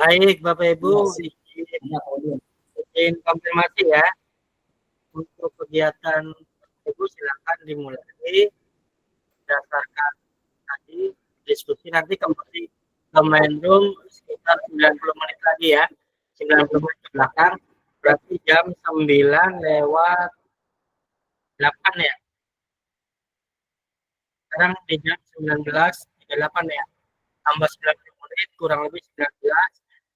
Baik, Bapak Ibu, izin konfirmasi ya. Untuk kegiatan Ibu silakan dimulai berdasarkan tadi diskusi, nanti kembali ke main room sekitar 90 menit lagi ya. 90 menit ke belakang, berarti jam 9 lewat 8 ya. Sekarang di jam 19.38 ya. Tambah 90 menit, kurang lebih 19,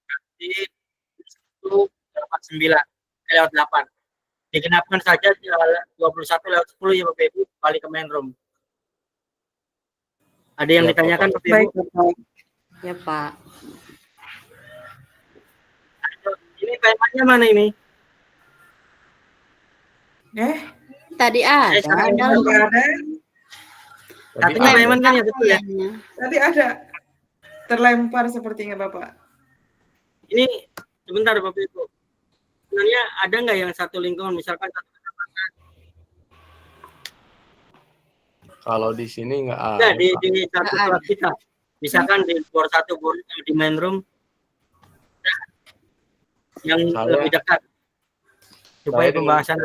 berarti itu lewat 9, lewat 8. Digenapkan saja 21 lewat 10 ya Bapak Ibu, balik ke main room. Ada yang ditanyakan Bapak Ibu? Baik, ya Pak. Ini paymentnya mana ini? Tadi ada. Katanya payment kan ya, betul ya? Tadi ada terlempar sepertinya Bapak. Ini sebentar Bapak Ibu. Sebenarnya ada nggak yang satu lingkungan, misalkan satu kecamatan? Kalau di sini nggak ada. Nggak, di satu kelas kita. Misalkan di bor 1 di main room yang lebih dekat. Supaya pembahasan.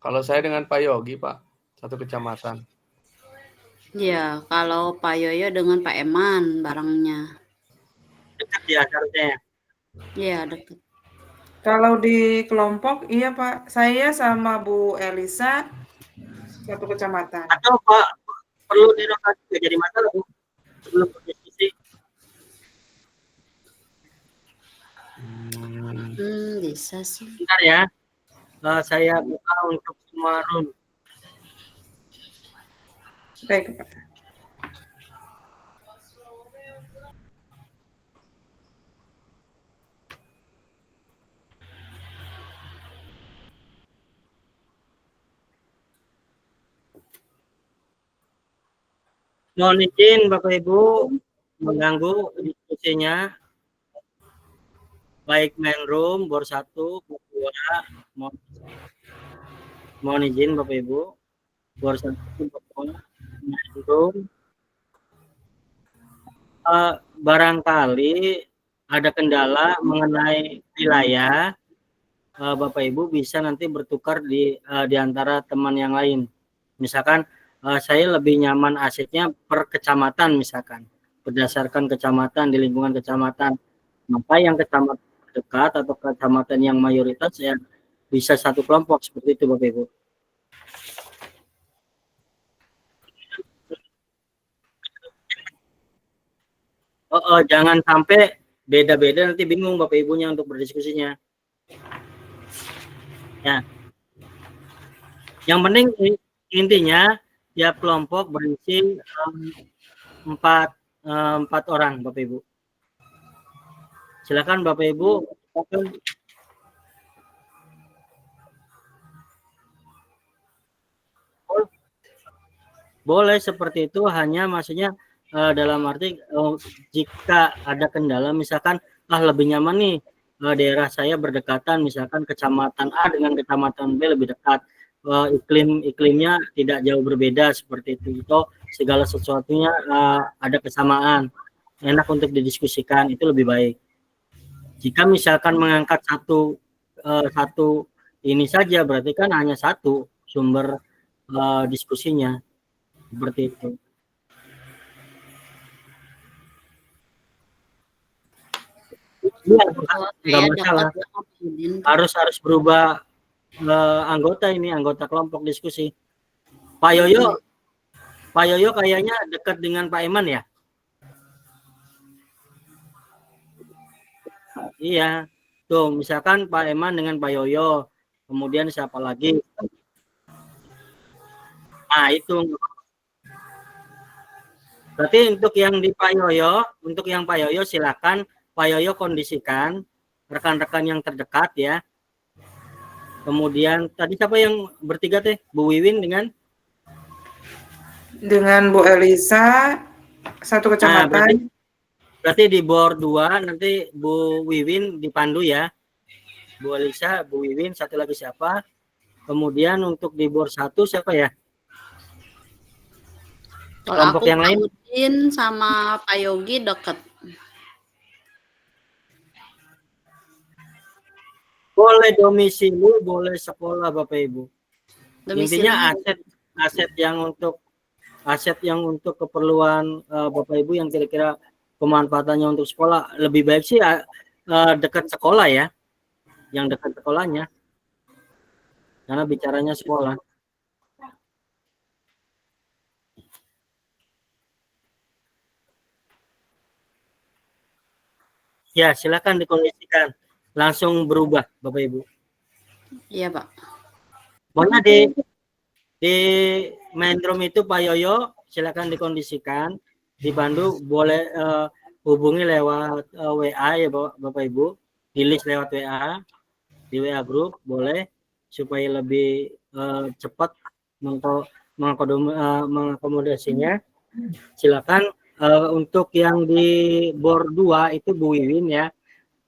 Kalau saya dengan Pak Yogi, Pak, satu kecamatan. Ya, kalau Pak Yoyo dengan Pak Eman barangnya. Dekat ya harusnya. Iya, dekat. Kalau di kelompok, iya Pak. Saya sama Bu Elisa satu kecamatan. Atau Pak perlu dirotasi, nggak jadi masalah Bu. Sebelum berdiskusi. Bisa sih. Bentar ya. Saya buka untuk semua room. Baik Pak. Mohon izin Bapak Ibu mengganggu diskusinya, baik main room, bor 1, bor 2, mohon izin Bapak Ibu, bor 1, bor 2, main room. Barangkali ada kendala mengenai wilayah, Bapak Ibu bisa nanti bertukar di antara teman yang lain. Misalkan saya lebih nyaman asetnya per kecamatan misalkan, berdasarkan kecamatan, di lingkungan kecamatan. Maka yang kecamatan dekat atau kecamatan yang mayoritas ya bisa satu kelompok, seperti itu Bapak Ibu. Jangan sampai beda-beda, nanti bingung Bapak Ibunya untuk berdiskusinya. Ya. Yang penting intinya tiap kelompok berisi 4 orang Bapak Ibu. Silakan Bapak Ibu. Boleh seperti itu, hanya maksudnya dalam arti jika ada kendala, misalkan lebih nyaman nih daerah saya berdekatan, misalkan kecamatan A dengan kecamatan B lebih dekat, iklimnya tidak jauh berbeda, seperti itu, segala sesuatunya ada kesamaan, enak untuk didiskusikan, itu lebih baik. Jika misalkan mengangkat satu ini saja, berarti kan hanya satu sumber diskusinya, seperti itu. Nggak masalah. Harus berubah anggota kelompok diskusi. Pak Yoyo kayaknya dekat dengan Pak Eman ya? Iya. Tuh, misalkan Pak Eman dengan Pak Yoyo. Kemudian siapa lagi? Nah, itu. Berarti untuk yang di Pak Yoyo, silakan Pak Yoyo kondisikan rekan-rekan yang terdekat ya. Kemudian tadi siapa yang bertiga teh? Bu Wiwin dengan Bu Elisa satu kecamatan. Berarti di bor 2 nanti Bu Wiwin dipandu ya. Bu Elisa, Bu Wiwin, satu lagi siapa? Kemudian untuk di bor 1 siapa ya? Kalau kelompok yang lain sama Pak Yogi deket. Boleh domisili, boleh sekolah Bapak Ibu. Domisili Intinya aset yang untuk keperluan Bapak Ibu yang kira-kira pemanfaatannya untuk sekolah, lebih baik sih dekat sekolah ya, yang dekat sekolahnya, karena bicaranya sekolah. Ya, silakan dikondisikan. Langsung berubah, Bapak Ibu. Iya, Pak. Pokoknya di main room itu Pak Yoyo, silakan dikondisikan. Dibantu boleh hubungi lewat WA ya Bapak Ibu. Di list lewat WA, di WA group boleh supaya lebih cepat mengakomodasinya. Silakan untuk yang di bor 2 itu Bu Wiwin ya.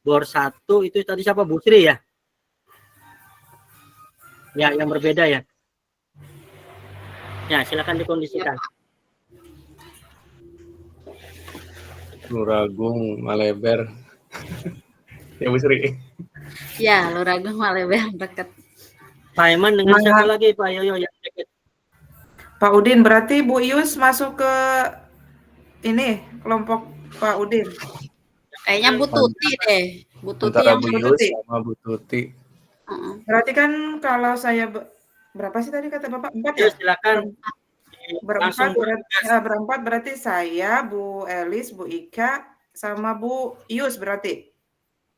Bor 1 itu tadi siapa? Bu Sri ya? Ya, yang berbeda ya. Ya, silakan dikondisikan. Luragung, Maleber. Ya Bu Sri. Ya, Luragung Maleber dekat. Pak Iman dengan siapa lagi Pak Yoyo yang dekat? Pak Udin, berarti Bu Ius masuk ke ini kelompok Pak Udin. Kayaknya Bu Tuti deh. Bu Tuti Antara yang Bu Bu Yus Tuti. sama Bu Tuti. Berarti kan kalau saya berapa sih tadi kata Bapak? 4 Ya, ya? silakan. Berempat berarti saya, Bu Elis, Bu Ika, sama Bu Ius berarti.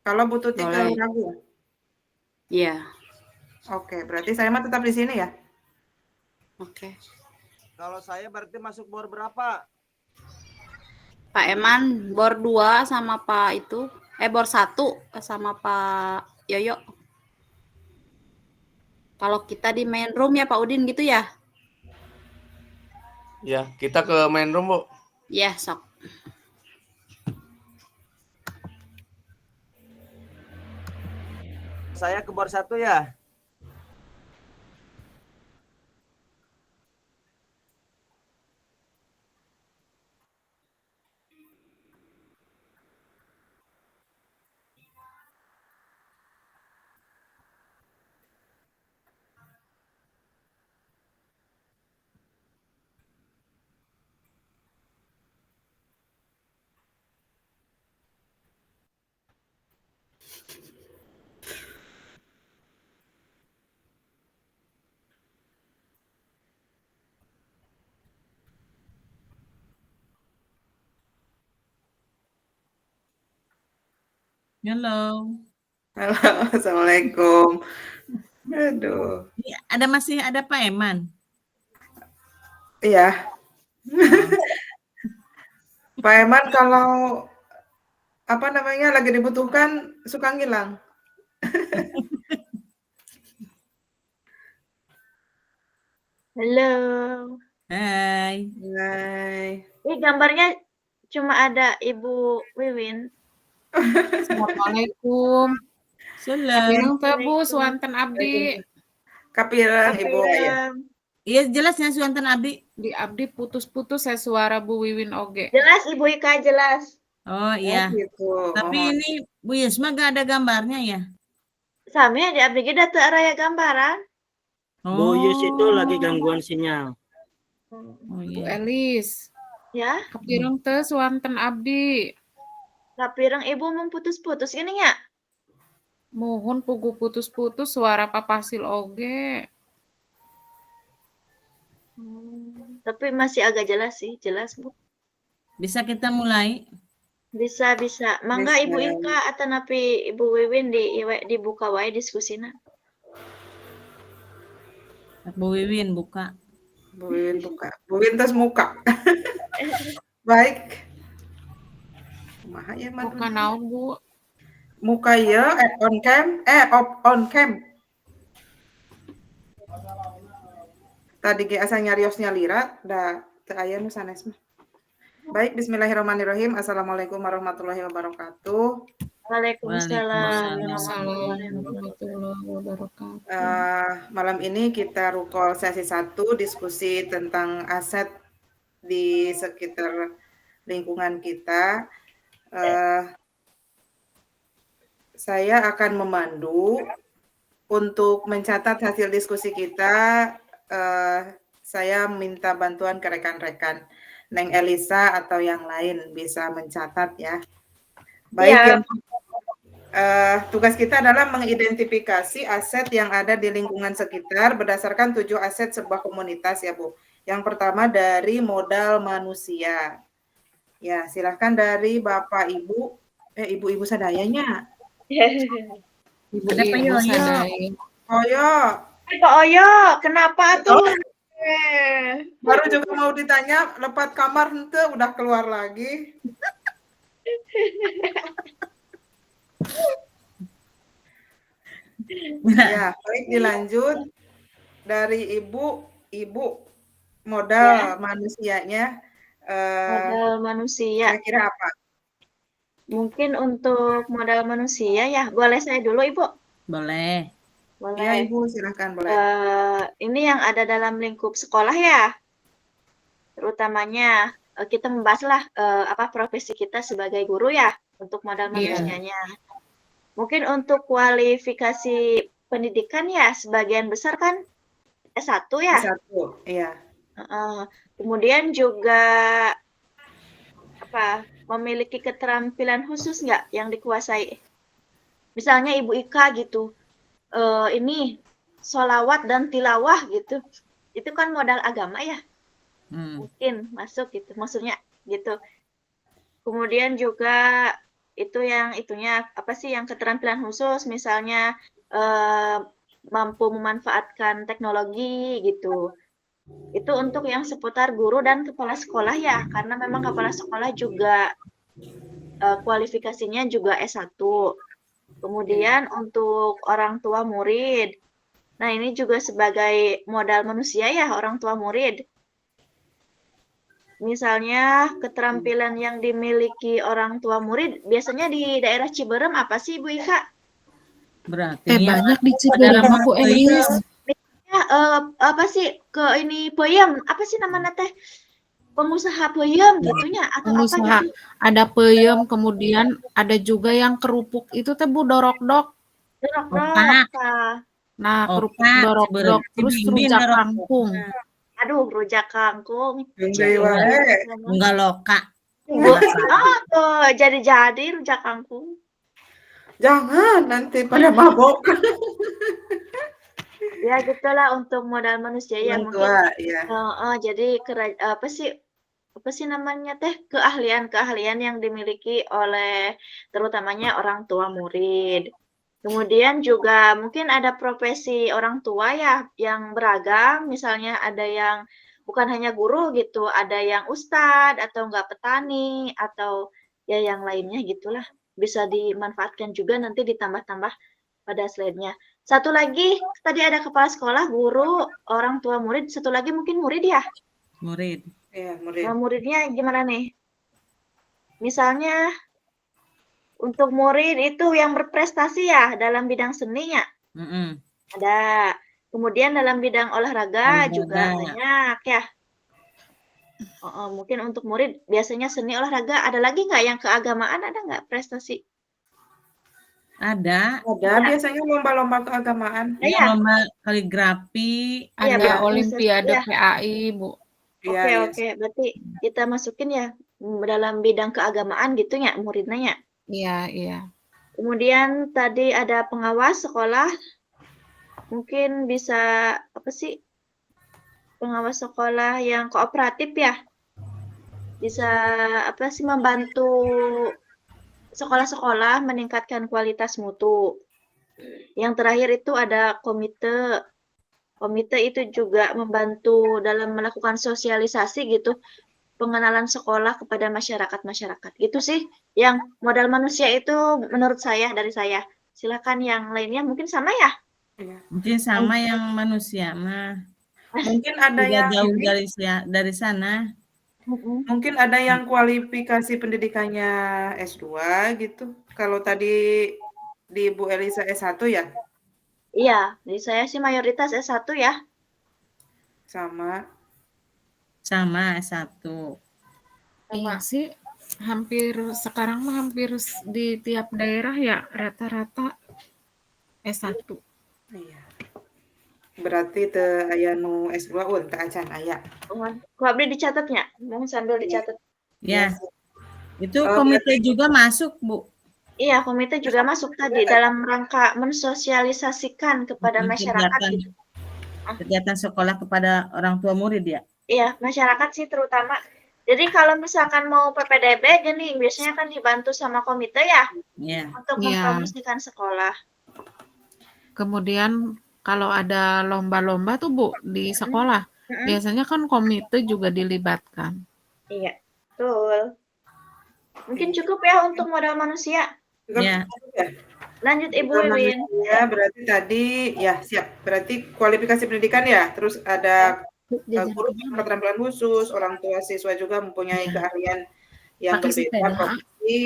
Kalau Bu Tuti ke Ragu. Iya. Oke, berarti saya mah tetap di sini ya? Oke. Kalau saya berarti masuk bor berapa? Pak Eman bor 2 sama Pak itu. Bor 1 sama Pak Yoyo. Kalau kita di main room ya Pak Udin gitu ya? Ya, kita ke main room, Bu. Ya, sok. Saya ke bor 1 ya. Halo. Halo, Assalamualaikum. Aduh. Ini masih ada Pak Eman? Iya. Pak Eman kalau apa namanya lagi dibutuhkan suka ngilang. Halo. Hai. Hai. Ini gambarnya cuma ada Ibu Wiwin. Assalamualaikum. Salam. Kapireng teh Bu, suanten abdi. Kapireng Ibu ya. Iya jelasnya suanten abdi. Di abdi putus-putus saya suara Bu Wiwin oge. Jelas Ibu Ika jelas. Oh iya. Gitu. Tapi ini Bu Yusma gak ada gambarnya ya? Sami di abdi ge teu araya gambaran. Bu Yus itu lagi gangguan sinyal. Oh Bu iya. Elis. Ya, Kapireng teh suanten abdi. kapireng Ibu mung putus-putus gini ya. Mohon pugu putus-putus suara papasil oge. Tapi masih agak jelas sih, jelas Bu. Bisa kita mulai? Bisa. Mangga Bisa. Ibu Ika atanapi Ibu Wiwin dibuka wae diskusina. Bu Wiwin buka. Bu Wiwin buka. Bu Wiwin terus muka. Baik. Kumaha ya Man? Bukan naon Bu. Muka ya on cam, on cam. Tadi ge asa nyariosnya lira, da teu aya nu sanes mah. Baik, bismillahirrahmanirrahim. Assalamualaikum warahmatullahi wabarakatuh. Waalaikumsalam. Warahmatullahi wabarakatuh. Malam ini kita rukol sesi 1 diskusi tentang aset di sekitar lingkungan kita. Saya akan memandu untuk mencatat hasil diskusi kita, saya minta bantuan ke rekan-rekan. Neng Elisa atau yang lain bisa mencatat ya. Baik, Siap. tugas kita adalah mengidentifikasi aset yang ada di lingkungan sekitar berdasarkan 7 aset sebuah komunitas ya Bu. Yang pertama dari modal manusia. Ya, silahkan dari Bapak Ibu, Ibu-ibu sadayanya. Ada Pak Ibu-ibu Yoyo. sadaya. Oh yo, Pak Oyo, kenapa tuh? baru juga mau ditanya, lepat kamar hente udah keluar lagi. Ya, baik dilanjut. Dari Ibu modal manusianya Modal manusia. kira-kira apa? Mungkin untuk modal manusia ya, boleh saya dulu Ibu? Boleh. Ya, Boleh. Ibu silahkan boleh. Ini yang ada dalam lingkup sekolah ya, terutamanya kita membahaslah apa profesi kita sebagai guru ya untuk modal Iya. manusianya. Mungkin untuk kualifikasi pendidikan ya sebagian besar kan S1 ya. Satu, iya. Kemudian juga apa memiliki keterampilan khusus nggak yang dikuasai? Misalnya Ibu Ika gitu, ini sholawat dan tilawah gitu, itu kan modal agama ya, mungkin masuk gitu, maksudnya gitu. Kemudian juga itu yang itunya apa sih yang keterampilan khusus, misalnya mampu memanfaatkan teknologi gitu. Itu untuk yang seputar guru dan kepala sekolah ya, karena memang kepala sekolah juga kualifikasinya juga S1. Kemudian untuk orang tua murid, nah ini juga sebagai modal manusia ya orang tua murid. Misalnya keterampilan yang dimiliki orang tua murid biasanya di daerah Ciberem apa sih Bu Ika? Berarti Banyak di Ciberem aku Elis. Ya, apa sih ke ini peyem, apa sih namanya teh? Pengusaha peyem gitunya atau apa Pengusaha. gitu? Ada peyem, kemudian ada juga yang kerupuk itu teh Bu dorok-dok. Dorok-dorok. Nah, kerupuk Opak, dorok-dok, terus Cibimbing rujak dorok. kangkung. Aduh, rujak kangkung. Deui wae. Enggak loka. Tuh, jadi rujak kangkung. Jangan nanti pada mabok. Ya gitulah untuk modal manusia ya Orang mungkin. tua, ya. Jadi apa sih namanya teh keahlian yang dimiliki oleh terutamanya orang tua murid. Kemudian juga mungkin ada profesi orang tua ya yang beragam, misalnya ada yang bukan hanya guru gitu, ada yang ustadz atau enggak petani atau ya yang lainnya gitulah. Bisa dimanfaatkan juga nanti ditambah-tambah pada slide-nya. Satu lagi, tadi ada kepala sekolah, guru, orang tua murid, satu lagi mungkin murid ya? Murid. Iya, murid. Nah, muridnya gimana nih? Misalnya untuk murid itu yang berprestasi ya dalam bidang seninya ada. Kemudian dalam bidang olahraga juga banyak ya. Mungkin untuk murid biasanya seni olahraga. Ada lagi nggak yang keagamaan? Ada nggak prestasi? Ada. Ada biasanya lomba-lomba keagamaan. Ya. Lomba kaligrafi. Ada Iya, Olimpiade ya. PAI, Bu. Oke. Berarti kita masukin ya dalam bidang keagamaan gitu ya muridnya ya. Iya. Kemudian tadi ada pengawas sekolah. Mungkin bisa apa sih? Pengawas sekolah yang kooperatif ya. Bisa apa sih membantu sekolah-sekolah meningkatkan kualitas mutu. Yang terakhir itu ada komite. Komite itu juga membantu dalam melakukan sosialisasi gitu, pengenalan sekolah kepada masyarakat. Gitu sih yang modal manusia itu menurut saya dari saya. Silakan yang lainnya mungkin sama ya? Mungkin sama yang manusia mah. Mungkin ada Tidak yang jauh ini, dari sana. mungkin ada yang kualifikasi pendidikannya S2 gitu. Kalau tadi di Bu Elisa S1 ya? Iya, jadi saya sih mayoritas S1 ya. Sama S1. Iya sih, sekarang mah hampir di tiap daerah ya rata-rata S1. Iya. Berarti teu aya nu S2 teu acan aya. Ku abdi dicatatnya, mau sambil dicatat. Ya, Iya. itu Oh, komite juga masuk, Bu. Iya, komite juga masuk tadi dalam rangka mensosialisasikan kepada masyarakat Kegiatan, gitu. kegiatan sekolah kepada orang tua murid ya. Iya, masyarakat sih terutama. Jadi kalau misalkan mau PPDB gini, biasanya kan dibantu sama komite ya Iya. untuk Iya. mempromosikan sekolah. Kemudian kalau ada lomba-lomba tuh Bu di sekolah, Mm-mm. biasanya kan komite juga dilibatkan. Iya, betul. Mungkin cukup ya untuk modal manusia. Cukup Ya. ya. Lanjut Ibu Modal Iwin. manusia berarti tadi ya siap. Berarti kualifikasi pendidikan ya. Terus ada guru berketerampilan khusus, orang tua siswa juga mempunyai Ya. keahlian yang Pakai berbeda, sepeda. profesi,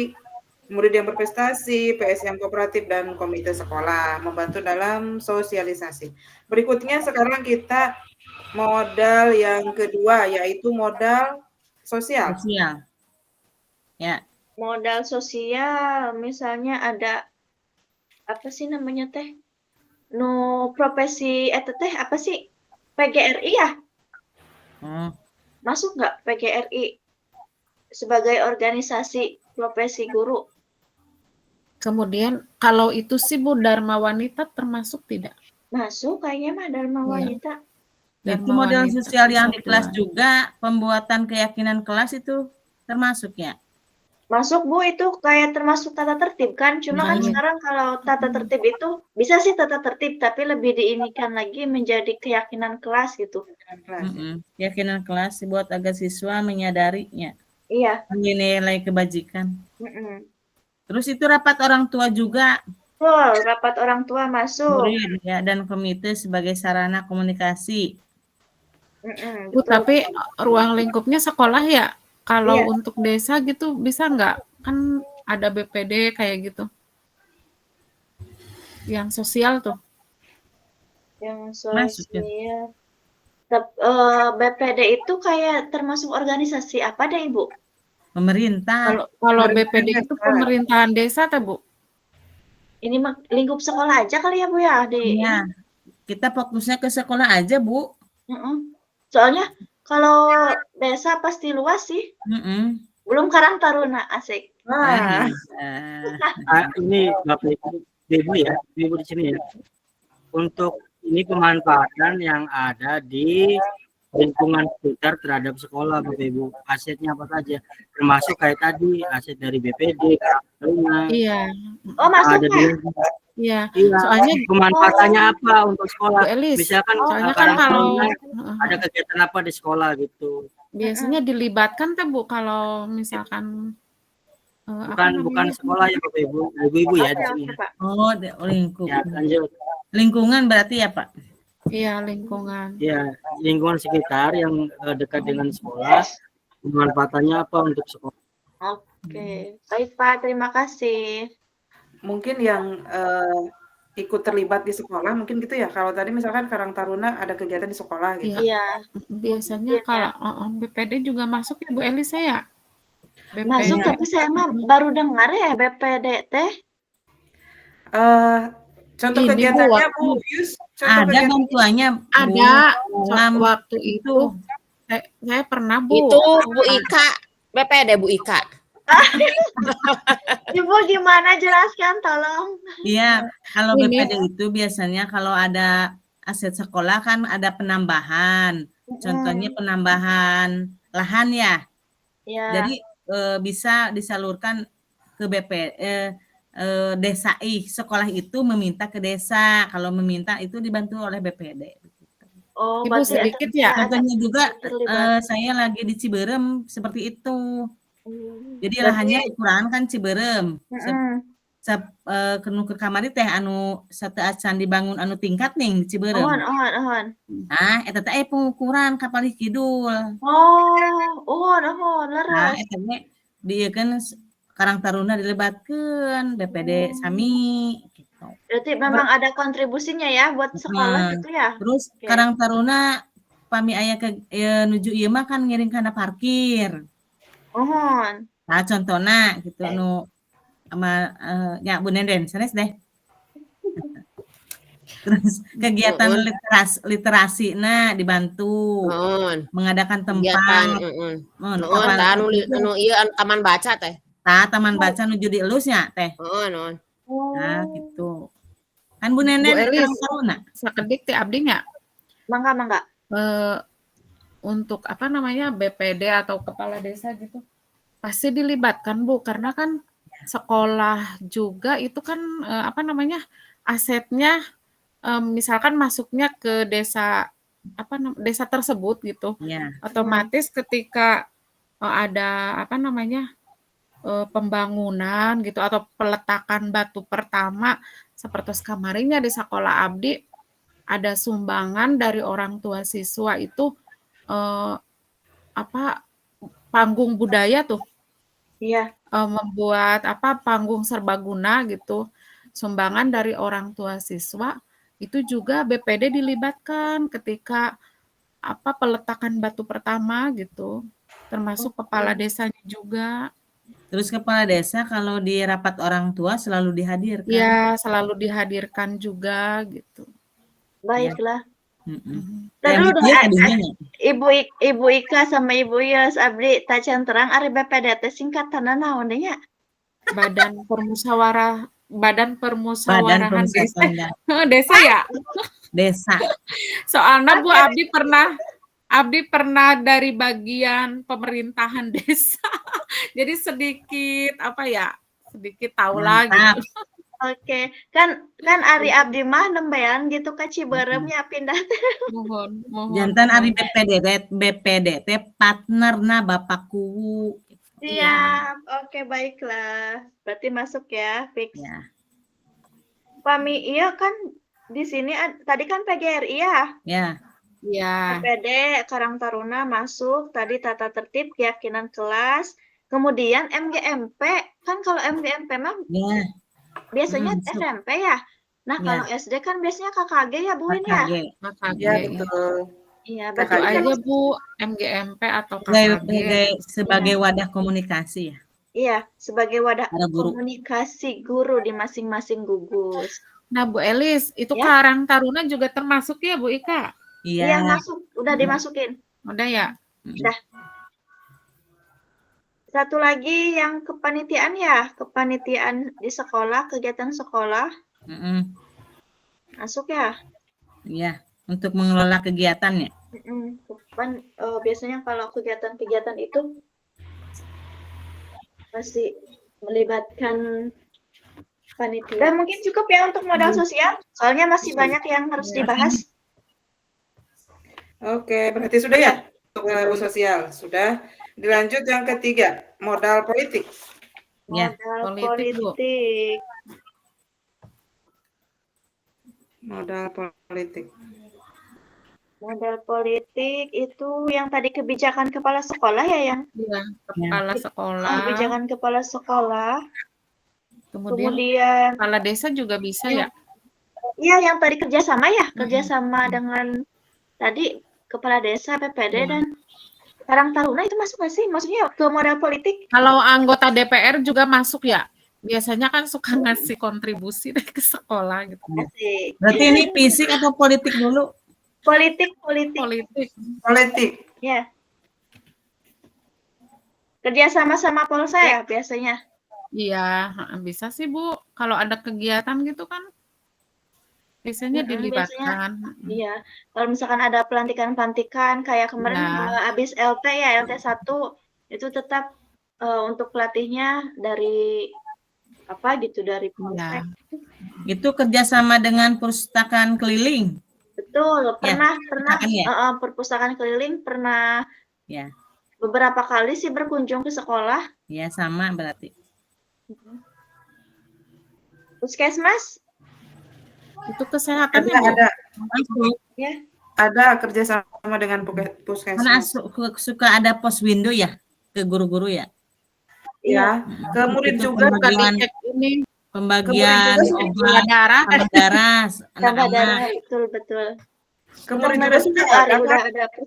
murid yang berprestasi, PS yang kooperatif, dan komite sekolah membantu dalam sosialisasi. Berikutnya sekarang kita modal yang kedua yaitu modal sosial. Sosial. Ya. Modal sosial, misalnya ada apa sih namanya teh? Profesi teh apa sih? PGRI ya? Oh, Masuk nggak PGRI sebagai organisasi profesi guru? Kemudian kalau itu sih Bu Dharma Wanita termasuk tidak? Masuk kayaknya mah Dharma Iya. Wanita. itu Dharma model Wanita sosial yang di Persatuan. kelas juga, pembuatan keyakinan kelas itu termasuk ya. Masuk Bu, itu kayak termasuk tata tertib kan? Cuma kan Iya. sekarang kalau tata tertib itu bisa sih tata tertib, tapi lebih diinikan lagi menjadi keyakinan kelas gitu. Keyakinan kelas buat agar siswa menyadarinya, Iya. menilai kebajikan. Mm-mm. Terus itu rapat orang tua juga, Betul, rapat orang tua masuk. murid ya, dan komite sebagai sarana komunikasi. Mm-mm, Bu, betul. tapi ruang lingkupnya sekolah ya? Kalau Iya. untuk desa gitu bisa nggak? Kan ada BPD kayak gitu. Yang sosial tuh. Yang Masuk ya. sosial. BPD itu kayak termasuk organisasi apa deh Ibu? Pemerintah. Kalau BPD itu pemerintahan desa tuh Bu. Ini mah lingkup sekolah aja kali ya Bu ya di Iya, kita fokusnya ke sekolah aja, Bu. Mm-mm. Soalnya kalau desa pasti luas sih. Belum Karang Taruna, asik. Wah, Ini Bapak Ibu ya, Ibu di sini ya. Untuk ini pemanfaatan yang ada di lingkungan sekitar terhadap sekolah, Bapak Ibu. Asetnya apa saja, termasuk kayak tadi aset dari BPD, Karang. Iya. Oh, masuk ada Pak? Iya. Iya, Soalnya pemanfaatannya apa untuk sekolah? Bu Elis, Misalkan soalnya kan Karang kalau Taruna ada kegiatan apa di sekolah gitu. biasanya dilibatkan tuh Bu kalau misalkan Bukan sekolah ya Bapak Ibu, ibu-ibu ya di sini. Pak. Oh, lingkup. Ya, lanjut. Lingkungan berarti ya, Pak? iya lingkungan. Ya, lingkungan sekitar yang dekat dengan sekolah, pemanfaatannya apa untuk sekolah? Oke, baik Pak, terima kasih. mungkin yang ikut terlibat di sekolah mungkin gitu ya. Kalau tadi misalkan Karang Taruna ada kegiatan di sekolah gitu. Iya, Biasanya kalau BPD juga masuk ya Bu Elis ya? masuk BPD. tapi saya mah baru dengar ya BPD teh. Contoh Ini, kegiatannya Bu, Bu Yus, contoh Ada kegiatan bantuannya, Bu. Ada Dalam waktu itu saya pernah Bu. Itu Bu Ika, BPD Bu Ika. Ibu gimana jelaskan tolong. Iya, kalau Ini. BPD itu biasanya kalau ada aset sekolah kan ada penambahan. Contohnya penambahan lahan ya. Ya. Jadi bisa disalurkan ke desa sekolah itu meminta ke desa. Kalau meminta itu dibantu oleh BPD. Oh, Ibu berarti sedikit ya. Contohnya juga terlibat. saya lagi di Ciberem seperti itu. Jadi Berarti- lahannya ukuran kan Ciberem. Ke kamari teh anu satu acan dibangun anu tingkat nih di Ciberem. Ohon. Nah, eta teh pengukuran kapal kidul. Ohon, Nah, leres. eta teh diekeun Karang Taruna dilibatkeun BPD sami gitu. Berarti memang ada kontribusinya ya buat sekolah gitu ya. Terus Oke. Karang Taruna pami aya ke nuju ieu mah kan ngiring kana parkir. Ohon. Nah, contohna gitu nu sama ya Bu Nenden sanes deh. Terus kegiatan Heeh. literasi nah dibantu. Heeh. Mengadakan Kegiatan, tempat. heeh. Mun Heeh, kapal tah anu itu ieu taman baca teh. taman baca nuju dielusnya teh. Heeh, naon. Nah, gitu. Kan Bu Bu Nenen Elis, Karang Taruna. sakedik teh abdi nya Mangga. untuk apa namanya BPD atau kepala desa gitu pasti dilibatkan Bu karena kan sekolah juga itu kan apa namanya asetnya misalkan masuknya ke desa desa tersebut gitu Iya. otomatis ketika ada apa namanya pembangunan gitu atau peletakan batu pertama seperti kamarinya di sekolah abdi ada sumbangan dari orang tua siswa itu apa panggung budaya tuh Iya. membuat apa panggung serbaguna gitu sumbangan dari orang tua siswa itu juga BPD dilibatkan ketika apa peletakan batu pertama gitu termasuk kepala desanya juga. Terus kepala desa kalau di rapat orang tua selalu dihadirkan. Iya, selalu dihadirkan juga gitu. Baiklah. Tadi Terus dia tadinya nya. Ibu Ika sama Ibu Yos abdi tacan terang ari BPD teh singkatanna naon deui nya? Badan Permusyawaratan Desa. Desa ya? Desa. Soalnya Bu Abdi pernah dari bagian pemerintahan desa. Jadi sedikit apa ya? Sedikit tahu lah gitu. Oke, kan ari abdi mah nembean gitu ka Ciberem nya pindah teh. Mohon. Jantan ari BPD teh partnerna Bapak Kuwu. Siap. Oke, baiklah. Berarti masuk ya, fix. Ya. Pami iya kan di sini tadi kan PGRI ya? Ya. Iya. BPD Karang Taruna masuk, tadi tata tertib keyakinan kelas, kemudian MGMP, kan kalau MGMP mah biasanya SMP ya. Nah, kalau SD kan biasanya KKG ya Bu ini ya? KKG. Ya, betul. Iya, Betul betul aja Bu, MGMP atau KKG. Sebagai wadah komunikasi ya. Iya, sebagai wadah komunikasi guru di masing-masing gugus. Nah, Bu Elis, itu Karang Taruna juga termasuk ya Bu Ika? Iya, masuk. Udah dimasukin. Udah ya? Udah. Satu lagi yang kepanitiaan ya, kepanitiaan di sekolah, kegiatan sekolah. Masuk ya? Iya, untuk mengelola kegiatannya. Biasanya kalau kegiatan-kegiatan itu pasti melibatkan panitia. Dan mungkin cukup ya untuk modal sosial, soalnya masih banyak yang harus dibahas. Oke, berarti sudah ya untuk ilmu sosial. Sudah. Dilanjut yang ketiga, modal politik. Modal politik. Modal politik. Modal politik itu yang tadi kebijakan kepala sekolah ya yang? Iya, kepala sekolah. Kebijakan kepala sekolah. Kemudian kepala desa juga bisa ya? Iya, yang tadi kerjasama ya, kerjasama dengan tadi kepala desa, PPD dan Karang Taruna itu masuk nggak sih? Maksudnya ke modal politik? Kalau anggota DPR juga masuk ya? Biasanya kan suka ngasih kontribusi ke sekolah gitu. Asik. Berarti ini fisik atau politik dulu? Politik. Ya. Kerja sama Polsek ya biasanya? Iya, bisa sih Bu. Kalau ada kegiatan gitu kan biasanya dilibatkan. Iya. Kalau misalkan ada pelantikan kayak kemarin habis LT ya, LT 1 itu tetap untuk pelatihnya dari apa gitu dari Polsek. Itu kerjasama dengan perpustakaan keliling. Betul, pernah perpustakaan keliling pernah beberapa kali sih berkunjung ke sekolah. Ya, sama berarti. Puskesmas? Itu kesehatan ada. Ya. Ada kerjasama dengan puskesmas. Karena suka ada pos window ya ke guru-guru ya. Iya, ke murid juga pembagian obat darah anak-anak. Betul. Ke murid juga sudah ada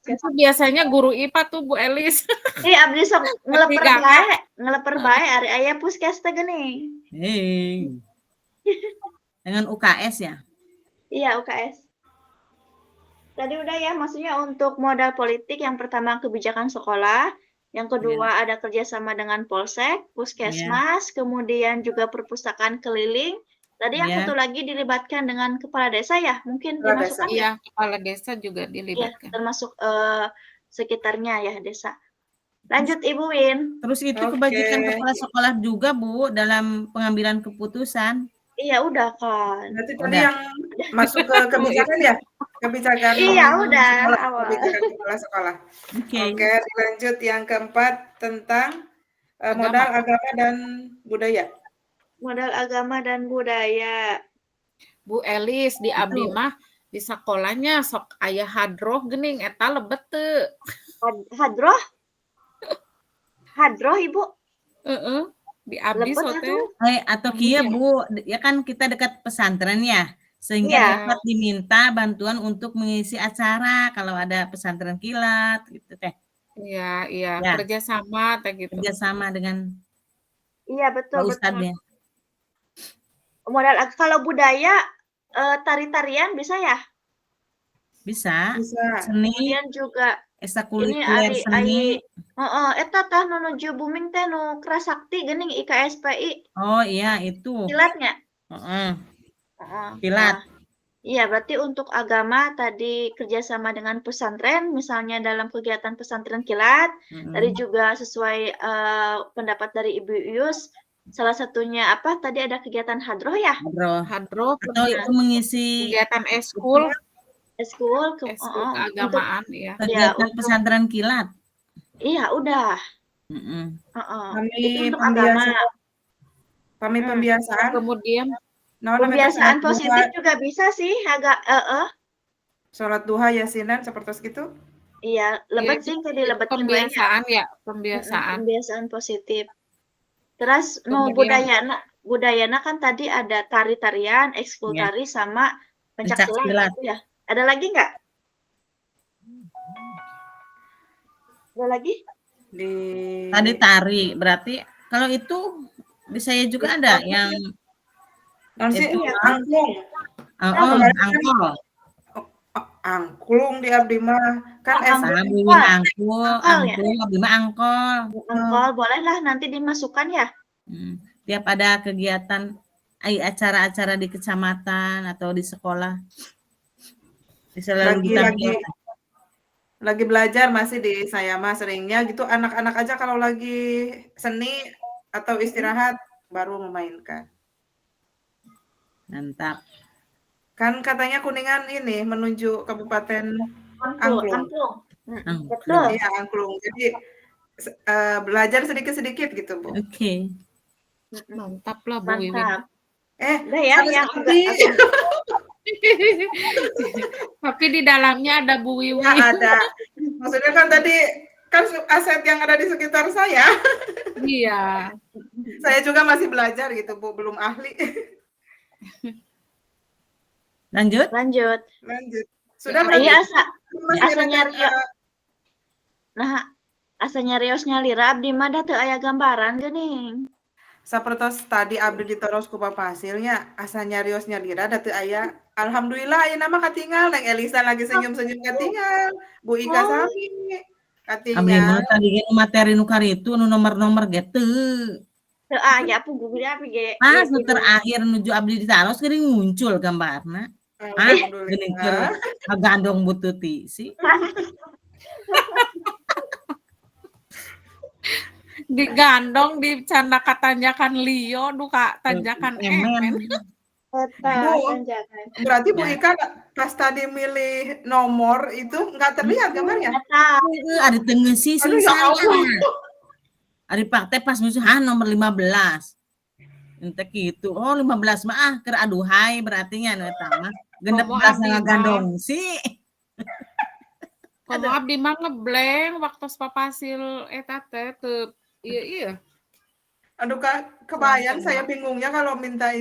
itu biasanya guru IPA tuh Bu Elis. Abdi sok ngeleper bae ari aya puskes teh geuning. Dengan UKS ya? Iya, UKS. Tadi udah ya, maksudnya untuk modal politik yang pertama kebijakan sekolah, yang kedua ada kerjasama dengan Polsek, Puskesmas, kemudian juga perpustakaan keliling. Tadi yang Iya. satu lagi dilibatkan dengan kepala desa ya, mungkin Kepala dimasukkan ya? Iya, kepala desa juga Iya, dilibatkan. termasuk sekitarnya ya desa. Lanjut Ibu Win. Terus itu Oke. kebajikan kepala sekolah juga, Bu, dalam pengambilan keputusan. Iya udah kan. Berarti tadi Udah. yang masuk ke kebijakan ya? Kebijakan Iya udah sekolah, awal. kebijakan kepala sekolah. Oke. Oke, dilanjut yang keempat tentang Agama. modal agama dan budaya. Modal agama dan budaya. Bu Elis di abdi Itu. mah di sekolahnya sok aya hadroh geuning eta lebet teu. Hadroh? Hadroh Ibu? Heeh. Di abdi Lebet sote. atuh. Atau kia, Bu, ya kan kita dekat pesantren ya, sehingga Iya. dapat diminta bantuan untuk mengisi acara kalau ada pesantren kilat gitu teh. Iya, iya, Ya. kerjasama teh gitu. Kerjasama dengan Iya Pak betul betul. Ustadznya. Modal kalau budaya tari-tarian bisa ya? Bisa. Bisa. Seni, Kemudian juga ini ekstrakurikuler ari seni. eta tah nu nuju booming teh nu Kerasakti geuning IKSPI Oh iya itu. kilatnya. Heeh. Heeh. Kilat. Nah, iya berarti untuk agama tadi kerjasama dengan pesantren, misalnya dalam kegiatan pesantren kilat. Tadi juga sesuai pendapat dari Ibu Yus, salah satunya apa? Tadi ada kegiatan hadroh ya? Hadroh. Hadroh Atau itu mengisi kegiatan eskul, Eskul ke, eskul untuk keagamaan ya. kegiatan untuk- pesantren kilat. iya udah. Mm-mm. Kami Itu untuk agama. pembiasaan. Kemudian Nah, namanya Pembiasaan sholat duha, positif juga bisa sih, agak sholat duha yasinan seperti itu. iya, lebet sih tadi lebet pembiasaan ya, pembiasaan. Pembiasaan positif. Terus Kemudian- budayana kan tadi ada tari-tarian, ekskul Ya. tari sama pencak Pencak silat silat. gitu ya. Ada lagi nggak? Ada lagi? Di Tadi tari, berarti kalau itu di saya juga ada yang nanti itu. angklung. angkol. Angklung di abdi mah kan Oh, SD. Sama buwin angkul, Angkol ya? angkul, abdi mah angkol. Angkol bolehlah nanti dimasukkan ya. Tiap ada kegiatan acara-acara di kecamatan atau di sekolah selalu Lagi belajar masih di saya mah seringnya gitu anak-anak aja kalau lagi seni atau istirahat baru memainkan. mantap. Kan katanya Kuningan ini menuju Kabupaten Angklung. Angklung. Betul. Iya, angklung. Jadi belajar sedikit-sedikit gitu, Bu. Oke. Mantap lah Bu Wiwin. Mantap. ada Udah ya yang sekali. Tapi di dalamnya ada Bu Wiwin. Ya, ada. Maksudnya kan tadi kan aset yang ada di sekitar saya. Iya. Saya juga masih belajar gitu, Bu, belum ahli. Lanjut. Lanjut. Sudah Ini Mas asanya Lira, Rio. Nah, asanya Riosnya Lira abdi mah da teu aya gambaran geuning. sapertos tadi abdi ditoros ku Bapak hasilnya asa nyariosnya Lira da teu aya. Alhamdulillah ayeuna mah katinggal Neng Elisa lagi senyum-senyum katinggal. Bu Ika sami Abdi katinggal. mah tadi ge materi nu karitu nu nomor-nomor ge teu. Teu aya puguh api ge. Pas nu terakhir nuju abdi ditaros geuning muncul gambarna. Geuning keur ngagandong Bu Tuti sih. Digandong dicanda katanjakan Leo duka tanjakan Emen. Eta Bu, tanjakan. berarti Bu Ika pas tadi milih nomor itu nggak terlihat gambarnya? Eta. Ari teu ngeusi Aduh, ya saya. Allah. Ari pak teh pas musuh nomor 15. Ente kitu. Oh 15 mah keur aduhai berarti nya nu eta mah. Genep Komo belas abdi ngagandong sih. Komo abdi mah ngeblank waktu papasil eta teh teu iya. Aduh Kak, kebayang saya bingungnya kalau minta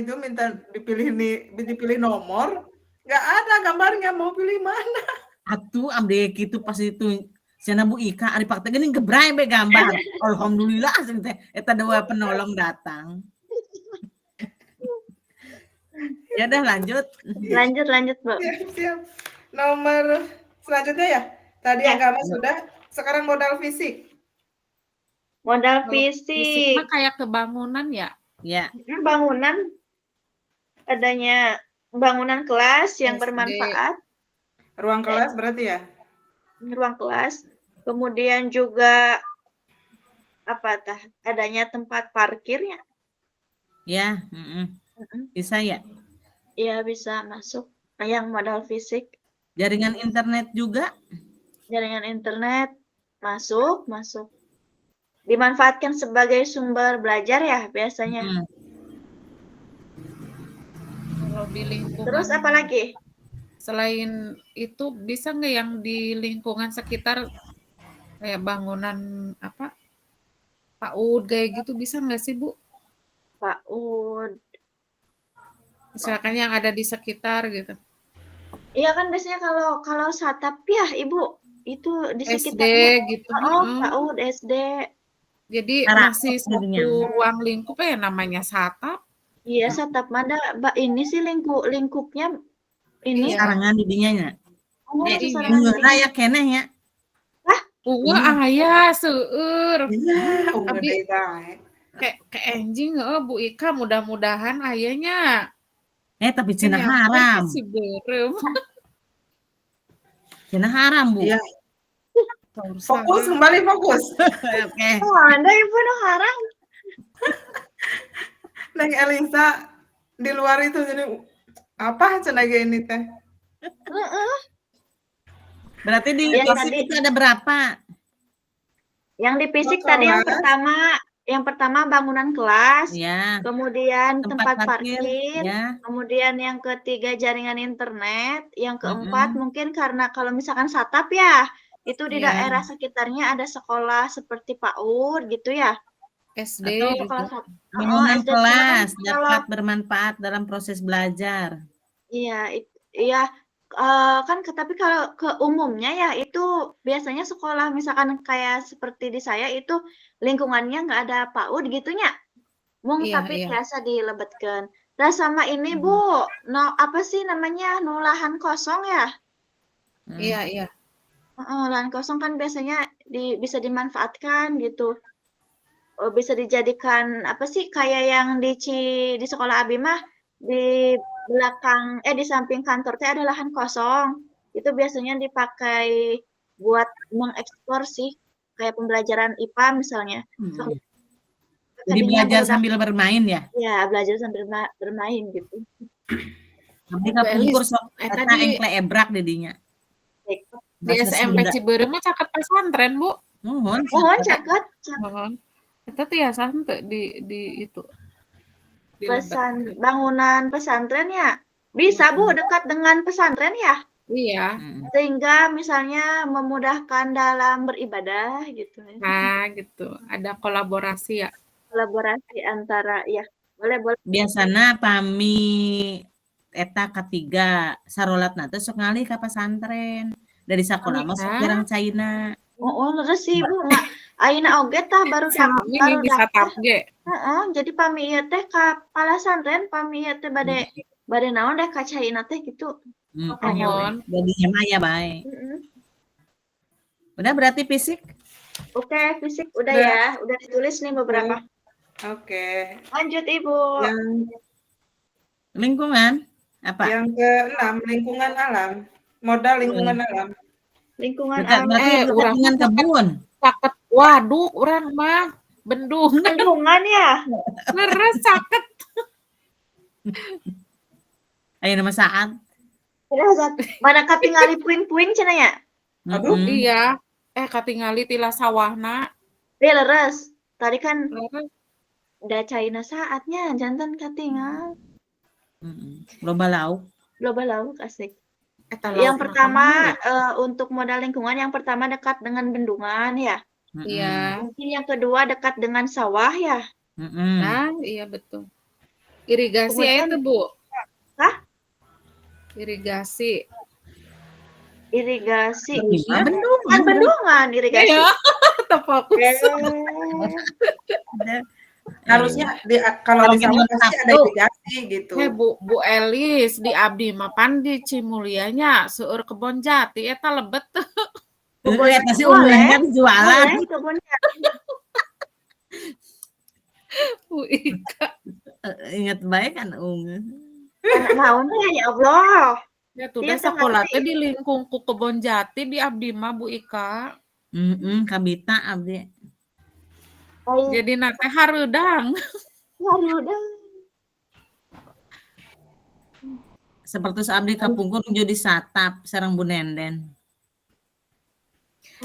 dipilih nomor, nggak ada gambarnya mau pilih mana. Atuh abdi kitu pas itu cenah Bu Ika ari pak teh geuning gebray be gambar. Alhamdulillah teh eta dua penolong datang. Ya udah lanjut. Lanjut, Bu. Siap. Nomor selanjutnya ya. Tadi Ya. agama sudah. Sekarang modal fisik. Modal Kalau fisik mah fisik. kayak kebangunan ya. Ya, Bangunan, adanya bangunan kelas yang SD. bermanfaat, Ruang kelas berarti ya. ruang kelas. Kemudian juga adanya tempat parkirnya. ya, bisa ya. Iya, bisa masuk yang modal fisik. Jaringan internet juga. Jaringan internet masuk. Dimanfaatkan sebagai sumber belajar ya biasanya. Mm. Kalau di lingkungan Terus apa lagi? selain itu bisa nggak yang di lingkungan sekitar kayak bangunan apa PAUD kayak gitu bisa nggak sih Bu? PAUD. Misalkan yang ada di sekitar gitu. Iya kan biasanya kalau satap ya Ibu itu di SD sekitarnya. gitu. Oh, PAUD SD. Jadi Cara masih jadinya. satu ruang lingkup ya namanya satap. Iya, satap mada ini sih lingkupnya ini. Iya. Sarangan didinya nya. Oh, Iya. sasaran Ngeuna ya keneh ya. Aya seueur. Iya, Tapi baik. ke enjing Bu Ika mudah-mudahan ayahnya Tapi cenah haram. si berem. Cenah haram, Bu. Iya. Fokus, kembali fokus. Oke. Oh, Anda Ibu no haram. Neng Elisa di luar itu jadi apa cenah ini teh? Berarti di Ya, fisik tadi. itu ada berapa? Yang di fisik Oh, tadi kelas. yang pertama bangunan kelas, Ya, kemudian tempat parkir, parkir, ya. kemudian yang ketiga jaringan internet, yang keempat mungkin karena kalau misalkan satap ya, itu di Iya. daerah sekitarnya ada sekolah seperti PAUD gitu ya. SD Atau gitu. Kalau Bangunan SD kelas kan dapat bermanfaat dalam proses belajar. Iya, kan tapi kalau ke umumnya ya itu biasanya sekolah misalkan kayak seperti di saya itu lingkungannya nggak ada PAUD gitunya. Mung Iya, tapi iya. biasa dilebetkeun. Nah sama ini Bu, apa sih namanya lahan kosong ya? Iya. Lahan kosong kan biasanya bisa dimanfaatkan gitu. Bisa dijadikan apa sih kayak yang di sekolah Abi mah di belakang di samping kantor teh ada lahan kosong. Itu biasanya dipakai buat mengeksplor sih kayak pembelajaran IPA misalnya. Jadi belajar sambil bermain ya? Ya, belajar sambil bermain gitu. Tapi kapungkur sok eta tadi- engkle ebrak didinya. Di SMP Ciberem mah caket pesantren, Bu. Mohon. Mohon caket Mohon. Eta teh ya santai di itu. Di bangunan pesantren ya. Bisa Bu dekat dengan pesantren ya. Iya. Sehingga misalnya memudahkan dalam beribadah gitu. Nah, gitu. Ada kolaborasi ya. Kolaborasi antara ya. Boleh. Biasana pami eta ketiga sarolatna teh sok ngalih ka pesantren. Dari sekolah mah sok jarang caina. Oh, leres sih Bu. Ayeuna oge tah baru Sami bisa tapge. jadi pami ieu teh ka palasantren pami ieu teh bade naon deh ka caina teh gitu. Mohon. Jadinya mah ya bae. Udah berarti fisik? Oke, fisik udah ya. Udah ditulis nih beberapa. Oke. Lanjut Ibu. Lingkungan apa? Yang ke-6 lingkungan alam. Modal lingkungan alam. Lingkungan Berarti alam. dengan kebun. Caket. Waduh, orang mah bendung. Bendungan ya. Leres caket. Ayo nama saat. Mana katingali puing-puing cenah ya? Aduh. Iya. Katingali tila sawahna. Dia leres. Tadi kan Leres. udah caina saatnya jantan katingal. Loba lauk. Loba lauk asik. Eta Yang lauk pertama makan untuk modal lingkungan yang pertama dekat dengan bendungan ya. Iya. Mungkin yang kedua dekat dengan sawah ya. Nah, iya betul. Irigasi ya itu, Bu. Hah? Irigasi. Bendungan. Kan bendungan irigasi. Iya. Tefokus. Harusnya kalau di sawah pasti ada irigasi gitu. Bu Elis di abdi mah pan di Cimulianya seueur kebon jati eta lebet teh. Eta sih umumnya jualan. Boleh kebun jati. Bu Ika. Ingat baik kan unge. Naon teh ya Allah. Ya tuh Iya, sekolah ngerti. teh di lingkung ku kebon jati di abdi mah Bu Ika. Kabita abdi. Jadi nate hareudang. Hareudang. Seperti abdi kapungkur jadi satap sareng Bu Nenden.